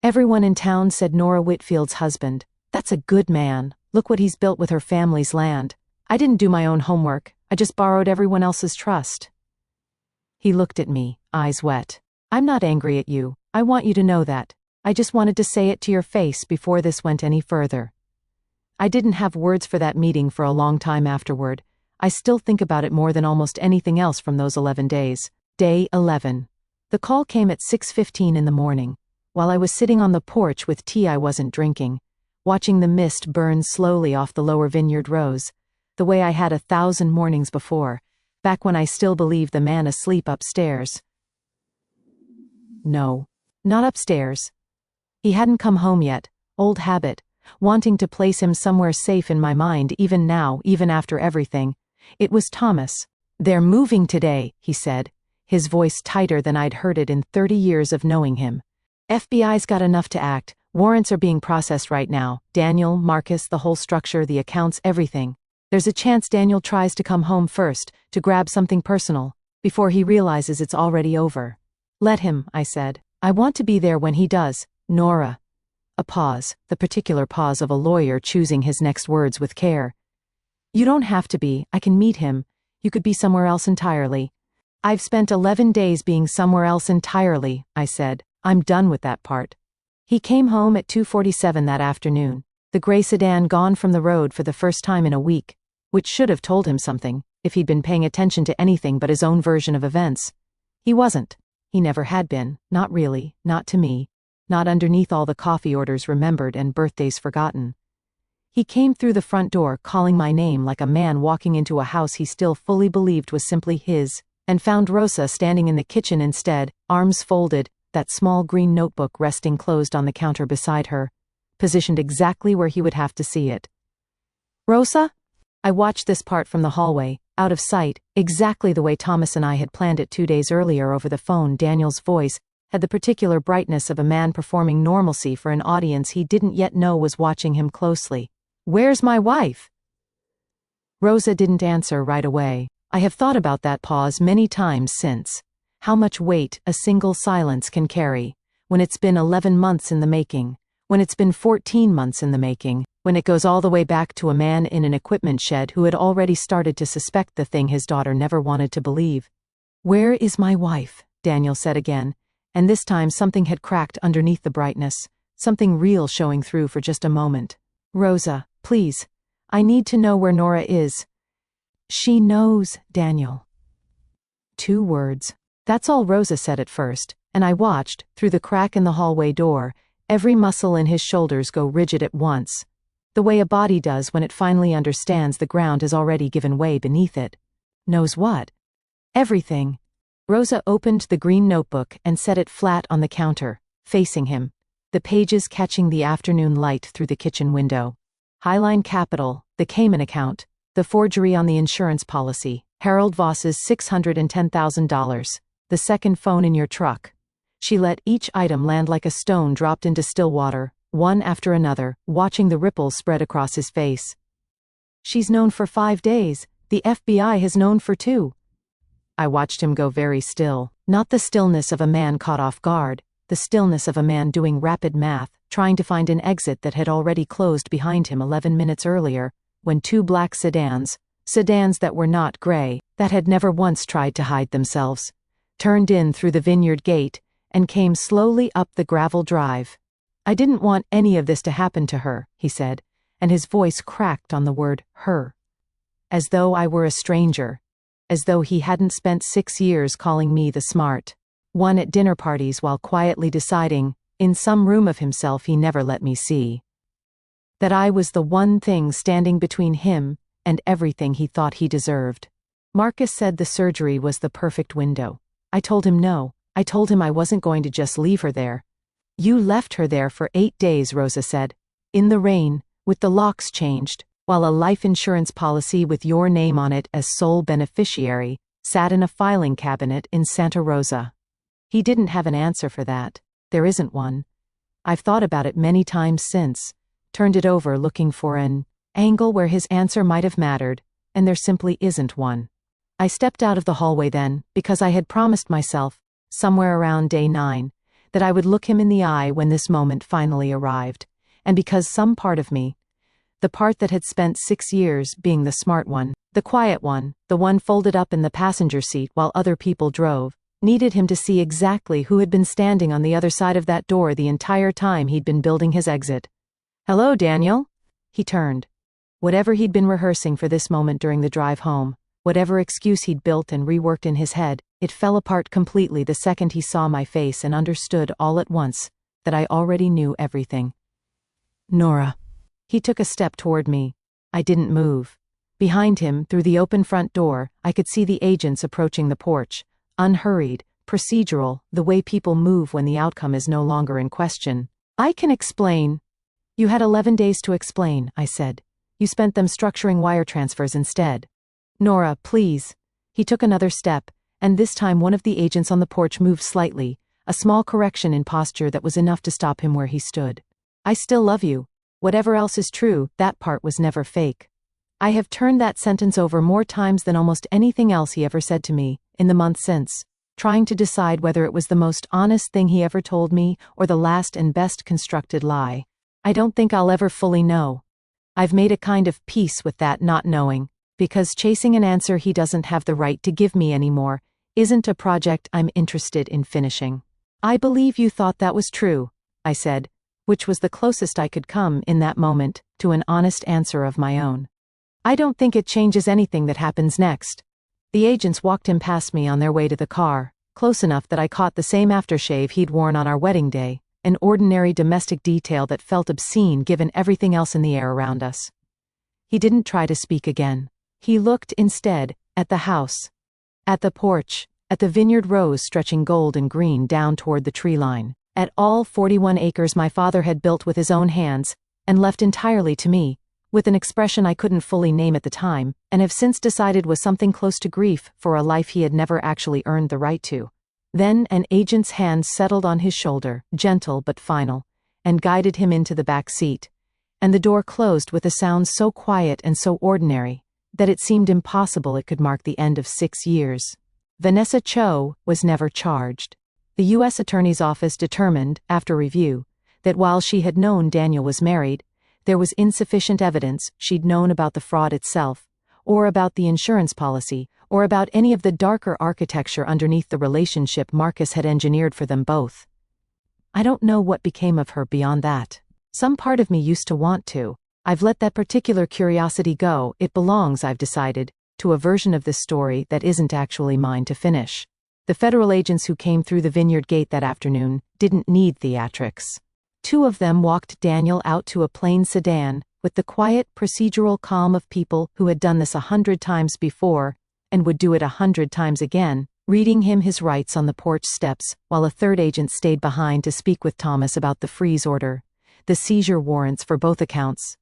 Everyone in town said Nora Whitfield's husband. That's a good man. Look what he's built with her family's land. I didn't do my own homework. I just borrowed everyone else's trust. He looked at me, eyes wet. I'm not angry at you. I want you to know that. I just wanted to say it to your face before this went any further. I didn't have words for that meeting for a long time afterward. I still think about it more than almost anything else from those 11 days. Day 11. The call came at 6:15 in the morning. While I was sitting on the porch with tea I wasn't drinking, watching the mist burn slowly off the lower vineyard rows, the way I had 1,000 mornings before, back when I still believed the man asleep upstairs. No, not upstairs. He hadn't come home yet, old habit, wanting to place him somewhere safe in my mind even now, even after everything. It was Thomas. They're moving today, he said, his voice tighter than I'd heard it in 30 years of knowing him. FBI's got enough to act. Warrants are being processed right now. Daniel, Marcus, the whole structure, the accounts, everything. There's a chance Daniel tries to come home first, to grab something personal, before he realizes it's already over. Let him, I said. I want to be there when he does. Nora. A pause, the particular pause of a lawyer choosing his next words with care. You don't have to be. I can meet him. You could be somewhere else entirely. I've spent 11 days being somewhere else entirely, I said. I'm done with that part. He came home at 2:47 that afternoon, the gray sedan gone from the road for the first time in a week, which should have told him something, if he'd been paying attention to anything but his own version of events. He wasn't. He never had been, not really, not to me, not underneath all the coffee orders remembered and birthdays forgotten. He came through the front door calling my name like a man walking into a house he still fully believed was simply his, and found Rosa standing in the kitchen instead, arms folded, that small green notebook resting closed on the counter beside her, positioned exactly where he would have to see it. Rosa? I watched this part from the hallway, out of sight, exactly the way Thomas and I had planned it 2 days earlier over the phone. Daniel's voice had the particular brightness of a man performing normalcy for an audience he didn't yet know was watching him closely. Where's my wife? Rosa didn't answer right away. I have thought about that pause many times since. How much weight a single silence can carry, when it's been 11 months in the making, when it's been 14 months in the making, when it goes all the way back to a man in an equipment shed who had already started to suspect the thing his daughter never wanted to believe. "Where is my wife?" Daniel said again, and this time something had cracked underneath the brightness, something real showing through for just a moment. "Rosa, please. I need to know where Nora is." "She knows, Daniel." 2 words. That's all Rosa said at first, and I watched, through the crack in the hallway door, every muscle in his shoulders go rigid at once, the way a body does when it finally understands the ground has already given way beneath it. Knows what? Everything. Rosa opened the green notebook and set it flat on the counter, facing him, the pages catching the afternoon light through the kitchen window. Highline Capital, the Cayman account, the forgery on the insurance policy, Harold Voss's $610,000, the second phone in your truck. She let each item land like a stone dropped into still water, one after another, watching the ripples spread across his face. "She's known for 5 days. The FBI has known for 2. I watched him go very still, not the stillness of a man caught off guard, the stillness of a man doing rapid math, trying to find an exit that had already closed behind him 11 minutes earlier, when 2 black sedans that were not gray, that had never once tried to hide themselves, turned in through the vineyard gate, and came slowly up the gravel drive. "I didn't want any of this to happen to her," he said, and his voice cracked on the word her. As though I were a stranger. As though he hadn't spent 6 years calling me the smart one at dinner parties while quietly deciding, in some room of himself he never let me see, that I was the one thing standing between him and everything he thought he deserved. Marcus said the surgery was the perfect window. I told him no. I told him I wasn't going to just leave her there. "You left her there for 8 days, Rosa said. In the rain, with the locks changed, while a life insurance policy with your name on it as sole beneficiary sat in a filing cabinet in Santa Rosa." He didn't have an answer for that. There isn't one. I've thought about it many times since, turned it over looking for an angle where his answer might have mattered, and there simply isn't one. I stepped out of the hallway then, because I had promised myself, somewhere around day 9, that I would look him in the eye when this moment finally arrived, and because some part of me, the part that had spent 6 years being the smart one, the quiet one, the one folded up in the passenger seat while other people drove, needed him to see exactly who had been standing on the other side of that door the entire time he'd been building his exit. "Hello, Daniel." He turned. Whatever he'd been rehearsing for this moment during the drive home, whatever excuse he'd built and reworked in his head, it fell apart completely the second he saw my face and understood all at once that I already knew everything. "Nora." He took a step toward me. I didn't move. Behind him, through the open front door, I could see the agents approaching the porch, unhurried, procedural, the way people move when the outcome is no longer in question. "I can explain." "You had 11 days to explain," I said. "You spent them structuring wire transfers instead." "Nora, please." He took another step, and this time one of the agents on the porch moved slightly, a small correction in posture that was enough to stop him where he stood. "I still love you. Whatever else is true, that part was never fake." I have turned that sentence over more times than almost anything else he ever said to me, in the month since, trying to decide whether it was the most honest thing he ever told me or the last and best constructed lie. I don't think I'll ever fully know. I've made a kind of peace with that not knowing, because chasing an answer he doesn't have the right to give me anymore isn't a project I'm interested in finishing. "I believe you thought that was true," I said, which was the closest I could come in that moment to an honest answer of my own. "I don't think it changes anything that happens next." The agents walked him past me on their way to the car, close enough that I caught the same aftershave he'd worn on our wedding day, an ordinary domestic detail that felt obscene given everything else in the air around us. He didn't try to speak again. He looked, instead, at the house, at the porch, at the vineyard rows stretching gold and green down toward the tree line, at all 41 acres my father had built with his own hands, and left entirely to me, with an expression I couldn't fully name at the time, and have since decided was something close to grief for a life he had never actually earned the right to. Then an agent's hand settled on his shoulder, gentle but final, and guided him into the back seat, and the door closed with a sound so quiet and so ordinary, that it seemed impossible it could mark the end of 6 years. Vanessa Cho was never charged. The U.S. Attorney's Office determined, after review, that while she had known Daniel was married, there was insufficient evidence she'd known about the fraud itself, or about the insurance policy, or about any of the darker architecture underneath the relationship Marcus had engineered for them both. I don't know what became of her beyond that. Some part of me used to want to. I've let that particular curiosity go. It belongs, I've decided, to a version of this story that isn't actually mine to finish. The federal agents who came through the Vineyard Gate that afternoon didn't need theatrics. 2 of them walked Daniel out to a plain sedan, with the quiet, procedural calm of people who had done this 100 times before, and would do it 100 times again, reading him his rights on the porch steps, while a 3rd agent stayed behind to speak with Thomas about the freeze order, the seizure warrants for both accounts,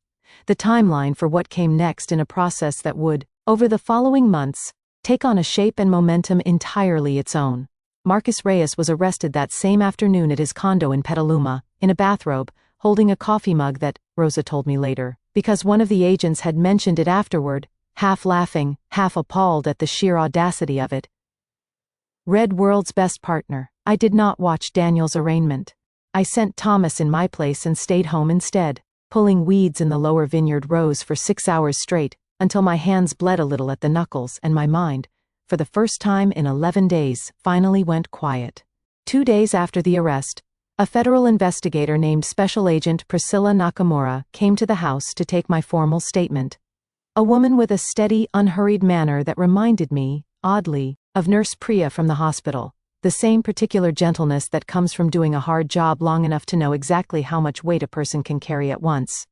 the timeline for what came next in a process that would, over the following months, take on a shape and momentum entirely its own. Marcus Reyes was arrested that same afternoon at his condo in Petaluma, in a bathrobe, holding a coffee mug that, Rosa told me later, because one of the agents had mentioned it afterward, half laughing, half appalled at the sheer audacity of it. Read World's Best Partner. I did not watch Daniel's arraignment. I sent Thomas in my place and stayed home instead, pulling weeds in the lower vineyard rows for 6 hours straight, until my hands bled a little at the knuckles and my mind, for the first time in 11 days, finally went quiet. 2 days after the arrest, a federal investigator named Special Agent Priscilla Nakamura came to the house to take my formal statement. A woman with a steady, unhurried manner that reminded me, oddly, of Nurse Priya from the hospital, the same particular gentleness that comes from doing a hard job long enough to know exactly how much weight a person can carry at once.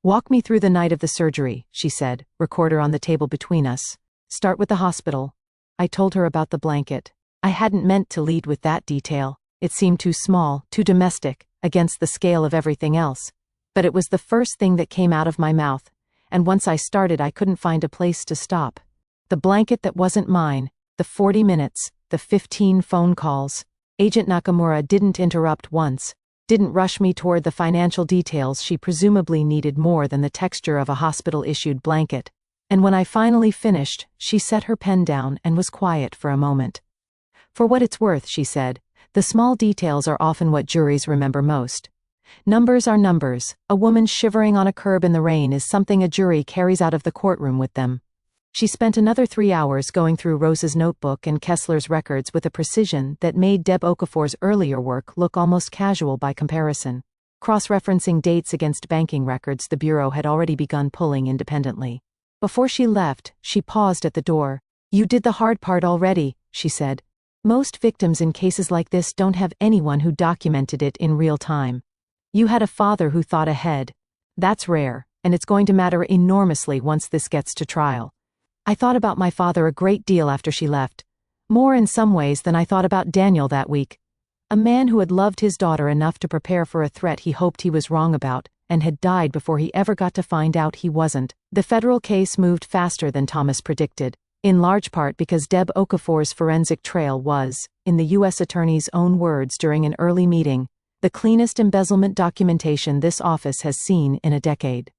"Walk me through the night of the surgery," she said, recorder on the table between us. "Start with the hospital." I told her about the blanket. I hadn't meant to lead with that detail. It seemed too small, too domestic, against the scale of everything else. But it was the first thing that came out of my mouth, and once I started I couldn't find a place to stop. The blanket that wasn't mine, the 40 minutes, the 15 phone calls. Agent Nakamura didn't interrupt once, didn't rush me toward the financial details she presumably needed more than the texture of a hospital-issued blanket. And when I finally finished, she set her pen down and was quiet for a moment. "For what it's worth," she said, "the small details are often what juries remember most. Numbers are numbers. A woman shivering on a curb in the rain is something a jury carries out of the courtroom with them." She spent another 3 hours going through Rosa's notebook and Kessler's records with a precision that made Deb Okafor's earlier work look almost casual by comparison, cross-referencing dates against banking records the Bureau had already begun pulling independently. Before she left, she paused at the door. "You did the hard part already," she said. "Most victims in cases like this don't have anyone who documented it in real time. You had a father who thought ahead. That's rare, and it's going to matter enormously once this gets to trial." I thought about my father a great deal after she left, more in some ways than I thought about Daniel that week. A man who had loved his daughter enough to prepare for a threat he hoped he was wrong about, and had died before he ever got to find out he wasn't. The federal case moved faster than Thomas predicted, in large part because Deb Okafor's forensic trail was, in the U.S. Attorney's own words during an early meeting, the cleanest embezzlement documentation this office has seen in a decade.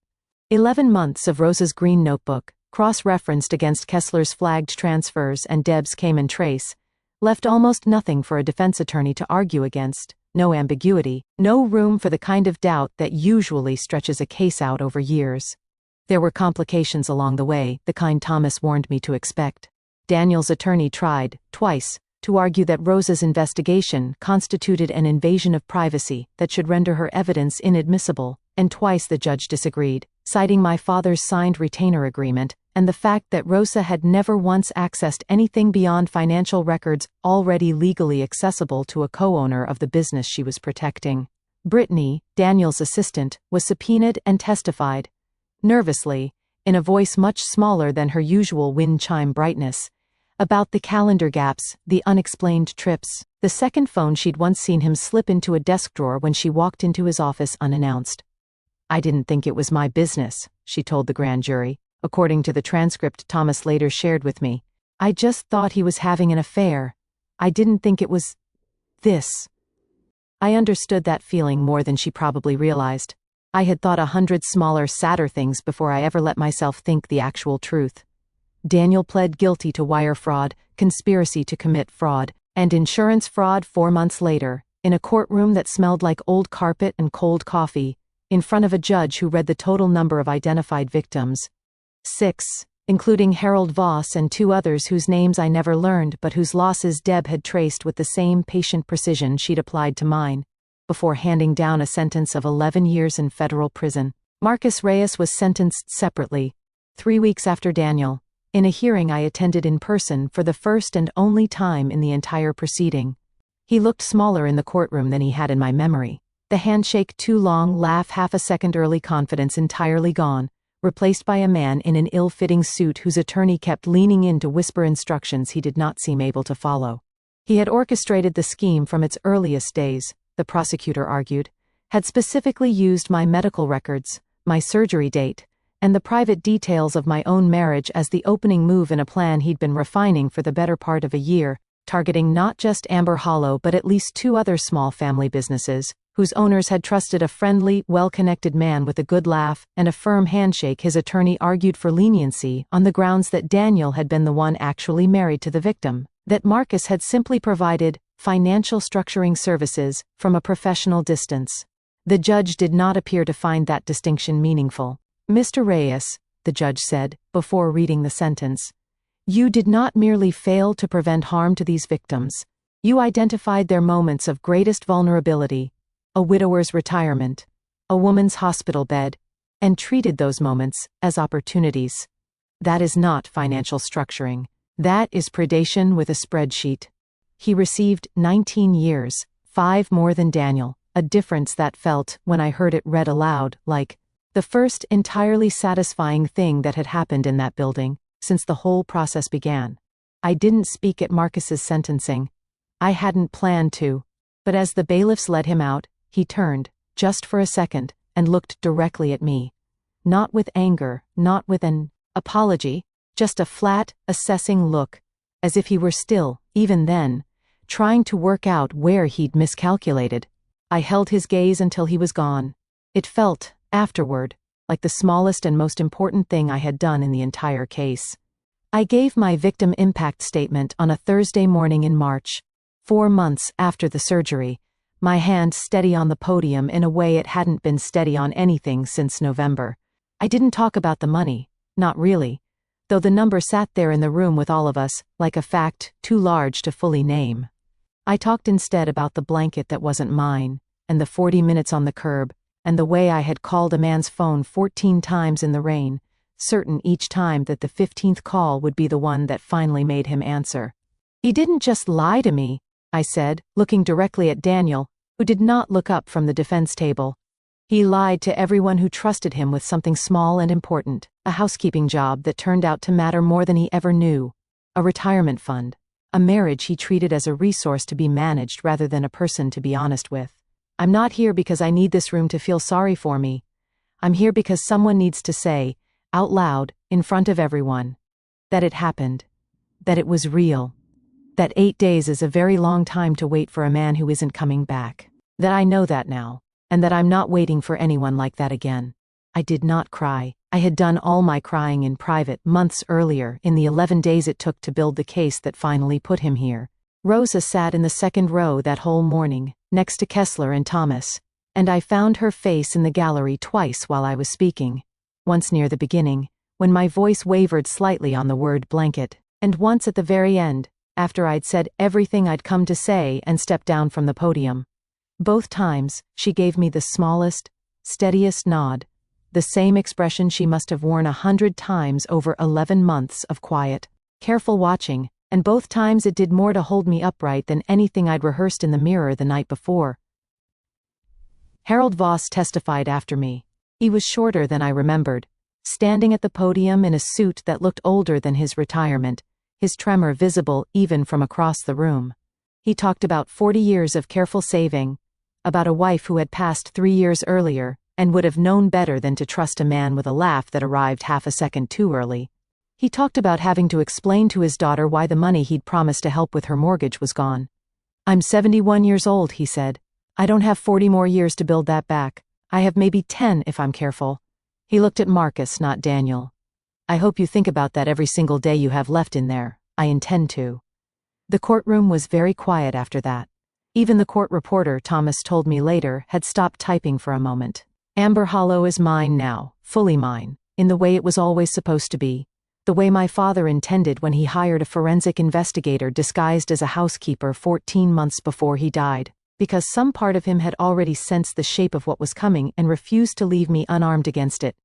11 months of Rosa's green notebook, cross-referenced against Kessler's flagged transfers and Deb's Cayman trace, left almost nothing for a defense attorney to argue against, no ambiguity, no room for the kind of doubt that usually stretches a case out over years. There were complications along the way, the kind Thomas warned me to expect. Daniel's attorney tried, twice, to argue that Rosa's investigation constituted an invasion of privacy that should render her evidence inadmissible, and twice the judge disagreed, citing my father's signed retainer agreement and the fact that Rosa had never once accessed anything beyond financial records already legally accessible to a co-owner of the business she was protecting. Brittany, Daniel's assistant, was subpoenaed and testified, nervously, in a voice much smaller than her usual wind chime brightness, about the calendar gaps, the unexplained trips, the second phone she'd once seen him slip into a desk drawer when she walked into his office unannounced. "I didn't think it was my business," she told the grand jury, according to the transcript Thomas later shared with me. "I just thought he was having an affair. I didn't think it was this." I understood that feeling more than she probably realized. I had thought 100 smaller, sadder things before I ever let myself think the actual truth. Daniel pled guilty to wire fraud, conspiracy to commit fraud, and insurance fraud 4 months later, in a courtroom that smelled like old carpet and cold coffee, in front of a judge who read the total number of identified victims. 6, including Harold Voss and 2 others whose names I never learned but whose losses Deb had traced with the same patient precision she'd applied to mine, before handing down a sentence of 11 years in federal prison. Marcus Reyes was sentenced separately, 3 weeks after Daniel, in a hearing I attended in person for the first and only time in the entire proceeding. He looked smaller in the courtroom than he had in my memory. The handshake too long, laugh half a second early, confidence entirely gone, replaced by a man in an ill-fitting suit whose attorney kept leaning in to whisper instructions he did not seem able to follow. He had orchestrated the scheme from its earliest days, the prosecutor argued, had specifically used my medical records, my surgery date, and the private details of my own marriage as the opening move in a plan he'd been refining for the better part of a year, targeting not just Amber Hollow but at least 2 other small family businesses, whose owners had trusted a friendly, well-connected man with a good laugh and a firm handshake. His attorney argued for leniency on the grounds that Daniel had been the one actually married to the victim, that Marcus had simply provided financial structuring services from a professional distance. The judge did not appear to find that distinction meaningful. "Mr. Reyes," the judge said, before reading the sentence, "you did not merely fail to prevent harm to these victims. You identified their moments of greatest vulnerability, a widower's retirement, a woman's hospital bed, and treated those moments as opportunities. That is not financial structuring. That is predation with a spreadsheet." He received 19 years, 5 more than Daniel, a difference that felt, when I heard it read aloud, like the first entirely satisfying thing that had happened in that building since the whole process began. I didn't speak at Marcus's sentencing. I hadn't planned to. But as the bailiffs let him out, he turned, just for a second, and looked directly at me. Not with anger, not with an apology, just a flat, assessing look, as if he were still, even then, trying to work out where he'd miscalculated. I held his gaze until he was gone. It felt, afterward, like the smallest and most important thing I had done in the entire case. I gave my victim impact statement on a Thursday morning in March, 4 months after the surgery, my hand steady on the podium in a way it hadn't been steady on anything since November. I didn't talk about the money, not really, though the number sat there in the room with all of us, like a fact too large to fully name. I talked instead about the blanket that wasn't mine, and the 40 minutes on the curb, and the way I had called a man's phone 14 times in the rain, certain each time that the 15th call would be the one that finally made him answer. "He didn't just lie to me," I said, looking directly at Daniel, who did not look up from the defense table. "He lied to everyone who trusted him with something small and important, a housekeeping job that turned out to matter more than he ever knew, a retirement fund, a marriage he treated as a resource to be managed rather than a person to be honest with. I'm not here because I need this room to feel sorry for me. I'm here because someone needs to say, out loud, in front of everyone, that it happened, that it was real, that 8 days is a very long time to wait for a man who isn't coming back, that I know that now, and that I'm not waiting for anyone like that again." I did not cry. I had done all my crying in private months earlier, in the 11 days it took to build the case that finally put him here. Rosa sat in the second row that whole morning, next to Kessler and Thomas, and I found her face in the gallery twice while I was speaking. Once near the beginning, when my voice wavered slightly on the word blanket, and once at the very end, after I'd said everything I'd come to say and stepped down from the podium. Both times, she gave me the smallest, steadiest nod, the same expression she must have worn 100 times over 11 months of quiet, careful watching, and both times it did more to hold me upright than anything I'd rehearsed in the mirror the night before. Harold Voss testified after me. He was shorter than I remembered, standing at the podium in a suit that looked older than his retirement, his tremor visible even from across the room. He talked about 40 years of careful saving, about a wife who had passed 3 years earlier, and would have known better than to trust a man with a laugh that arrived half a second too early. He talked about having to explain to his daughter why the money he'd promised to help with her mortgage was gone. "I'm 71 years old," he said. "I don't have 40 more years to build that back. I have maybe 10 if I'm careful. He looked at Marcus, not Daniel. I hope you think about that every single day you have left in there. I intend to. The courtroom was very quiet after that. Even the court reporter, Thomas told me later, had stopped typing for a moment. Amber Hollow is mine now, fully mine, in the way it was always supposed to be. The way my father intended when he hired a forensic investigator disguised as a housekeeper 14 months before he died, because some part of him had already sensed the shape of what was coming and refused to leave me unarmed against it.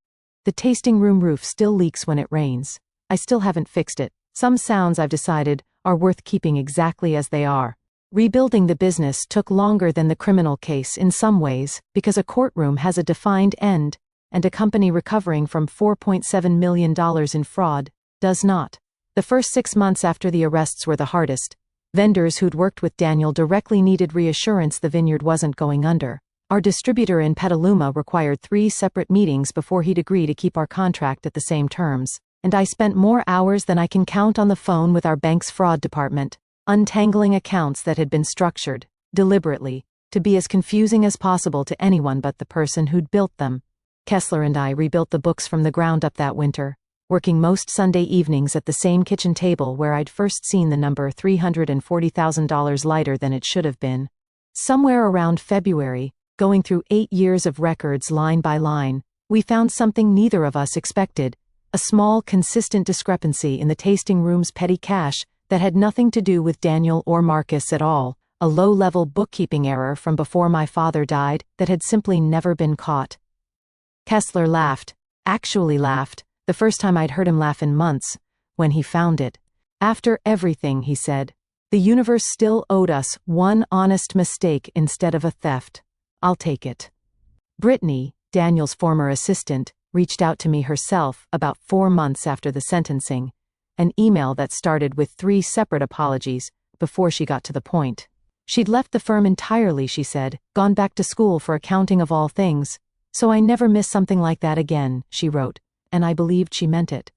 The tasting room roof still leaks when it rains. I still haven't fixed it. Some sounds, I've decided, are worth keeping exactly as they are. Rebuilding the business took longer than the criminal case in some ways, because a courtroom has a defined end, and a company recovering from $4.7 million in fraud does not. The first 6 months after the arrests were the hardest. Vendors who'd worked with Daniel directly needed reassurance the vineyard wasn't going under. Our distributor in Petaluma required 3 separate meetings before he'd agree to keep our contract at the same terms, and I spent more hours than I can count on the phone with our bank's fraud department, untangling accounts that had been structured, deliberately, to be as confusing as possible to anyone but the person who'd built them. Kessler and I rebuilt the books from the ground up that winter, working most Sunday evenings at the same kitchen table where I'd first seen the number $340,000 lighter than it should have been. Somewhere around February, going through 8 years of records line by line, we found something neither of us expected, a small, consistent discrepancy in the tasting room's petty cash that had nothing to do with Daniel or Marcus at all, a low-level bookkeeping error from before my father died that had simply never been caught. Kessler laughed, actually laughed, the first time I'd heard him laugh in months, when he found it. After everything, he said, the universe still owed us one honest mistake instead of a theft. I'll take it. Brittany, Daniel's former assistant, reached out to me herself about 4 months after the sentencing, an email that started with 3 separate apologies before she got to the point. She'd left the firm entirely, she said, gone back to school for accounting of all things, so I never miss something like that again, she wrote, and I believed she meant it.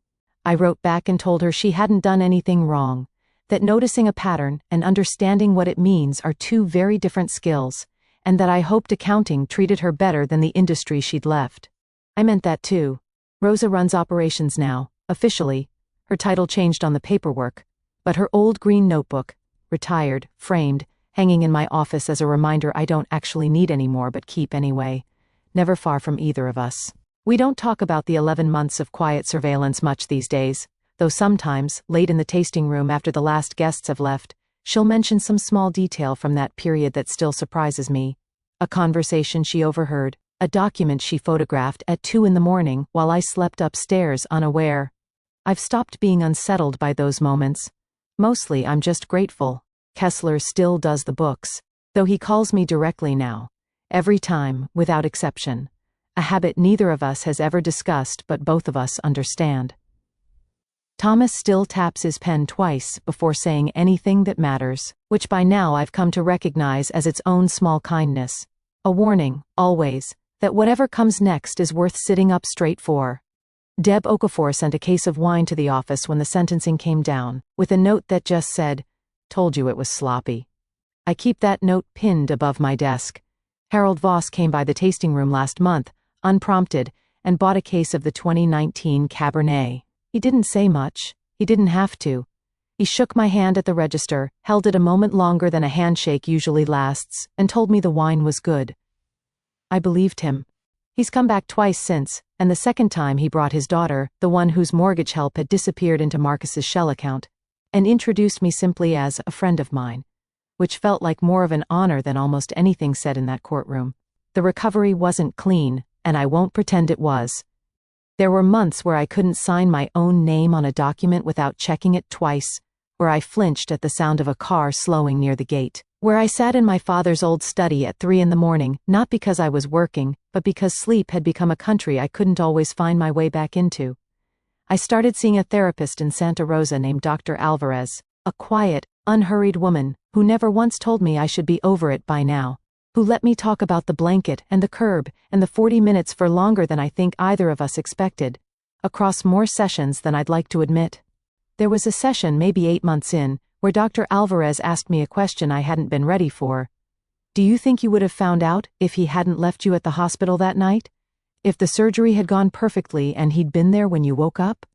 I wrote back and told her she hadn't done anything wrong, that noticing a pattern and understanding what it means are 2 very different skills, and that I hoped accounting treated her better than the industry she'd left. I meant that too. Rosa runs operations now, officially. Her title changed on the paperwork, but her old green notebook, retired, framed, hanging in my office as a reminder I don't actually need anymore but keep anyway, never far from either of us. We don't talk about the 11 months of quiet surveillance much these days, though sometimes, late in the tasting room after the last guests have left, she'll mention some small detail from that period that still surprises me. A conversation she overheard, a document she photographed at 2 a.m. while I slept upstairs unaware. I've stopped being unsettled by those moments. Mostly I'm just grateful. Kessler still does the books, though he calls me directly now. Every time, without exception. A habit neither of us has ever discussed but both of us understand. Thomas still taps his pen twice before saying anything that matters, which by now I've come to recognize as its own small kindness. A warning, always, that whatever comes next is worth sitting up straight for. Deb Okafor sent a case of wine to the office when the sentencing came down, with a note that just said, "Told you it was sloppy." I keep that note pinned above my desk. Harold Voss came by the tasting room last month, unprompted, and bought a case of the 2019 Cabernet. He didn't say much. He didn't have to. He shook my hand at the register, held it a moment longer than a handshake usually lasts, and told me the wine was good. I believed him. He's come back twice since, and the second time he brought his daughter, the one whose mortgage help had disappeared into Marcus's shell account, and introduced me simply as a friend of mine, which felt like more of an honor than almost anything said in that courtroom. The recovery wasn't clean, and I won't pretend it was. There were months where I couldn't sign my own name on a document without checking it twice, where I flinched at the sound of a car slowing near the gate, where I sat in my father's old study at 3 a.m, not because I was working, but because sleep had become a country I couldn't always find my way back into. I started seeing a therapist in Santa Rosa named Dr. Alvarez, a quiet, unhurried woman who never once told me I should be over it by now, who let me talk about the blanket and the curb and the 40 minutes for longer than I think either of us expected, across more sessions than I'd like to admit. There was a session maybe 8 months in, where Dr. Alvarez asked me a question I hadn't been ready for. Do you think you would have found out if he hadn't left you at the hospital that night? If the surgery had gone perfectly and he'd been there when you woke up?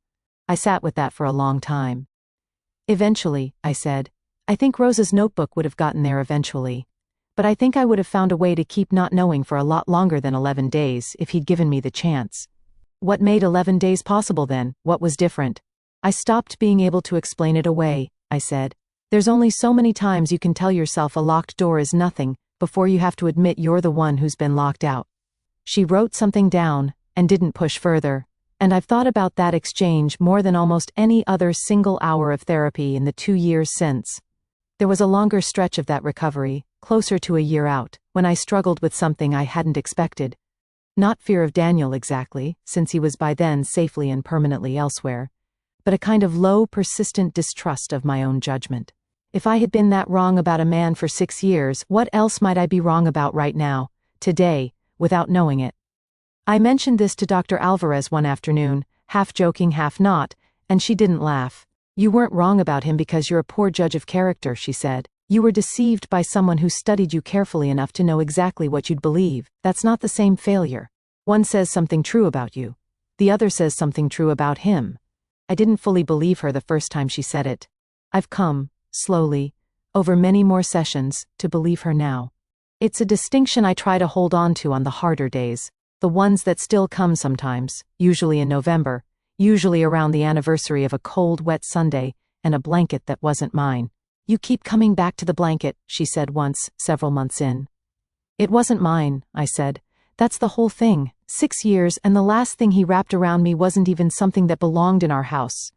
I sat with that for a long time. Eventually, I said. I think Rosa's notebook would have gotten there eventually. But I think I would have found a way to keep not knowing for a lot longer than 11 days if he'd given me the chance. What made 11 days possible then? What was different? I stopped being able to explain it away, I said. There's only so many times you can tell yourself a locked door is nothing before you have to admit you're the one who's been locked out. She wrote something down and didn't push further. And I've thought about that exchange more than almost any other single hour of therapy in the 2 years since. There was a longer stretch of that recovery, closer to a year out, when I struggled with something I hadn't expected. Not fear of Daniel exactly, since he was by then safely and permanently elsewhere, but a kind of low, persistent distrust of my own judgment. If I had been that wrong about a man for 6 years, what else might I be wrong about right now, today, without knowing it? I mentioned this to Dr. Alvarez one afternoon, half joking, half not, and she didn't laugh. You weren't wrong about him because you're a poor judge of character, she said. You were deceived by someone who studied you carefully enough to know exactly what you'd believe. That's not the same failure. One says something true about you. The other says something true about him. I didn't fully believe her the first time she said it. I've come, slowly, over many more sessions, to believe her now. It's a distinction I try to hold on to on the harder days. The ones that still come sometimes, usually in November, usually around the anniversary of a cold, wet Sunday, and a blanket that wasn't mine. You keep coming back to the blanket, she said once, several months in. It wasn't mine, I said. That's the whole thing. 6 years, and the last thing he wrapped around me wasn't even something that belonged in our house.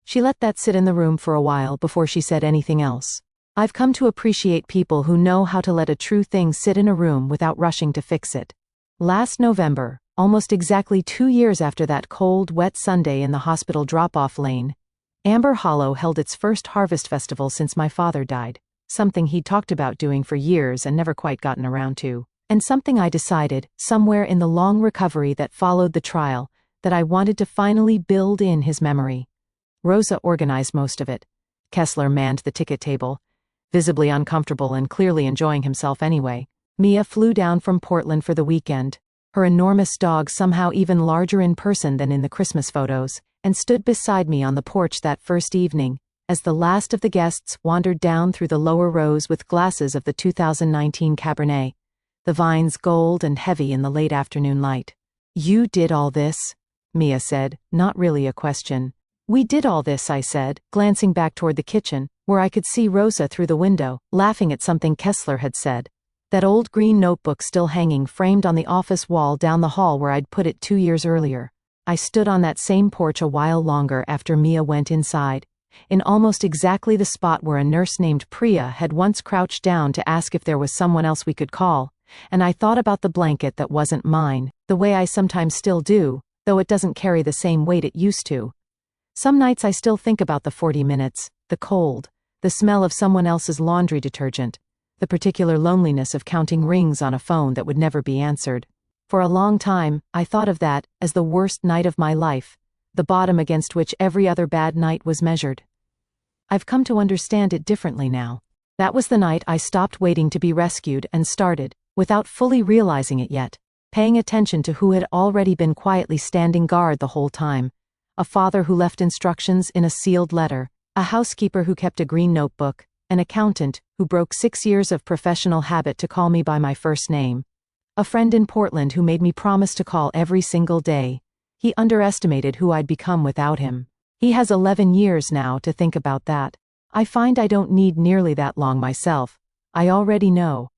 She let that sit in the room for a while before she said anything else. I've come to appreciate people who know how to let a true thing sit in a room without rushing to fix it. Last November, almost exactly 2 years after that cold, wet Sunday in the hospital drop-off lane, Amber Hollow held its first harvest festival since my father died, something he'd talked about doing for years and never quite gotten around to, and something I decided, somewhere in the long recovery that followed the trial, that I wanted to finally build in his memory. Rosa organized most of it. Kessler manned the ticket table, visibly uncomfortable and clearly enjoying himself anyway. Mia flew down from Portland for the weekend, her enormous dog somehow even larger in person than in the Christmas photos, and stood beside me on the porch that first evening, as the last of the guests wandered down through the lower rows with glasses of the 2019 Cabernet, the vines gold and heavy in the late afternoon light. You did all this? Mia said, not really a question. We did all this, I said, glancing back toward the kitchen, where I could see Rosa through the window, laughing at something Kessler had said. That old green notebook still hanging framed on the office wall down the hall where I'd put it 2 years earlier. I stood on that same porch a while longer after Mia went inside, in almost exactly the spot where a nurse named Priya had once crouched down to ask if there was someone else we could call, and I thought about the blanket that wasn't mine, the way I sometimes still do, though it doesn't carry the same weight it used to. Some nights I still think about the 40 minutes, the cold, the smell of someone else's laundry detergent, the particular loneliness of counting rings on a phone that would never be answered. For a long time, I thought of that as the worst night of my life, the bottom against which every other bad night was measured. I've come to understand it differently now. That was the night I stopped waiting to be rescued and started, without fully realizing it yet, paying attention to who had already been quietly standing guard the whole time. A father who left instructions in a sealed letter, a housekeeper who kept a green notebook, an accountant who broke 6 years of professional habit to call me by my first name, a friend in Portland who made me promise to call every single day. He underestimated who I'd become without him. He has 11 years now to think about that. I find I don't need nearly that long myself. I already know.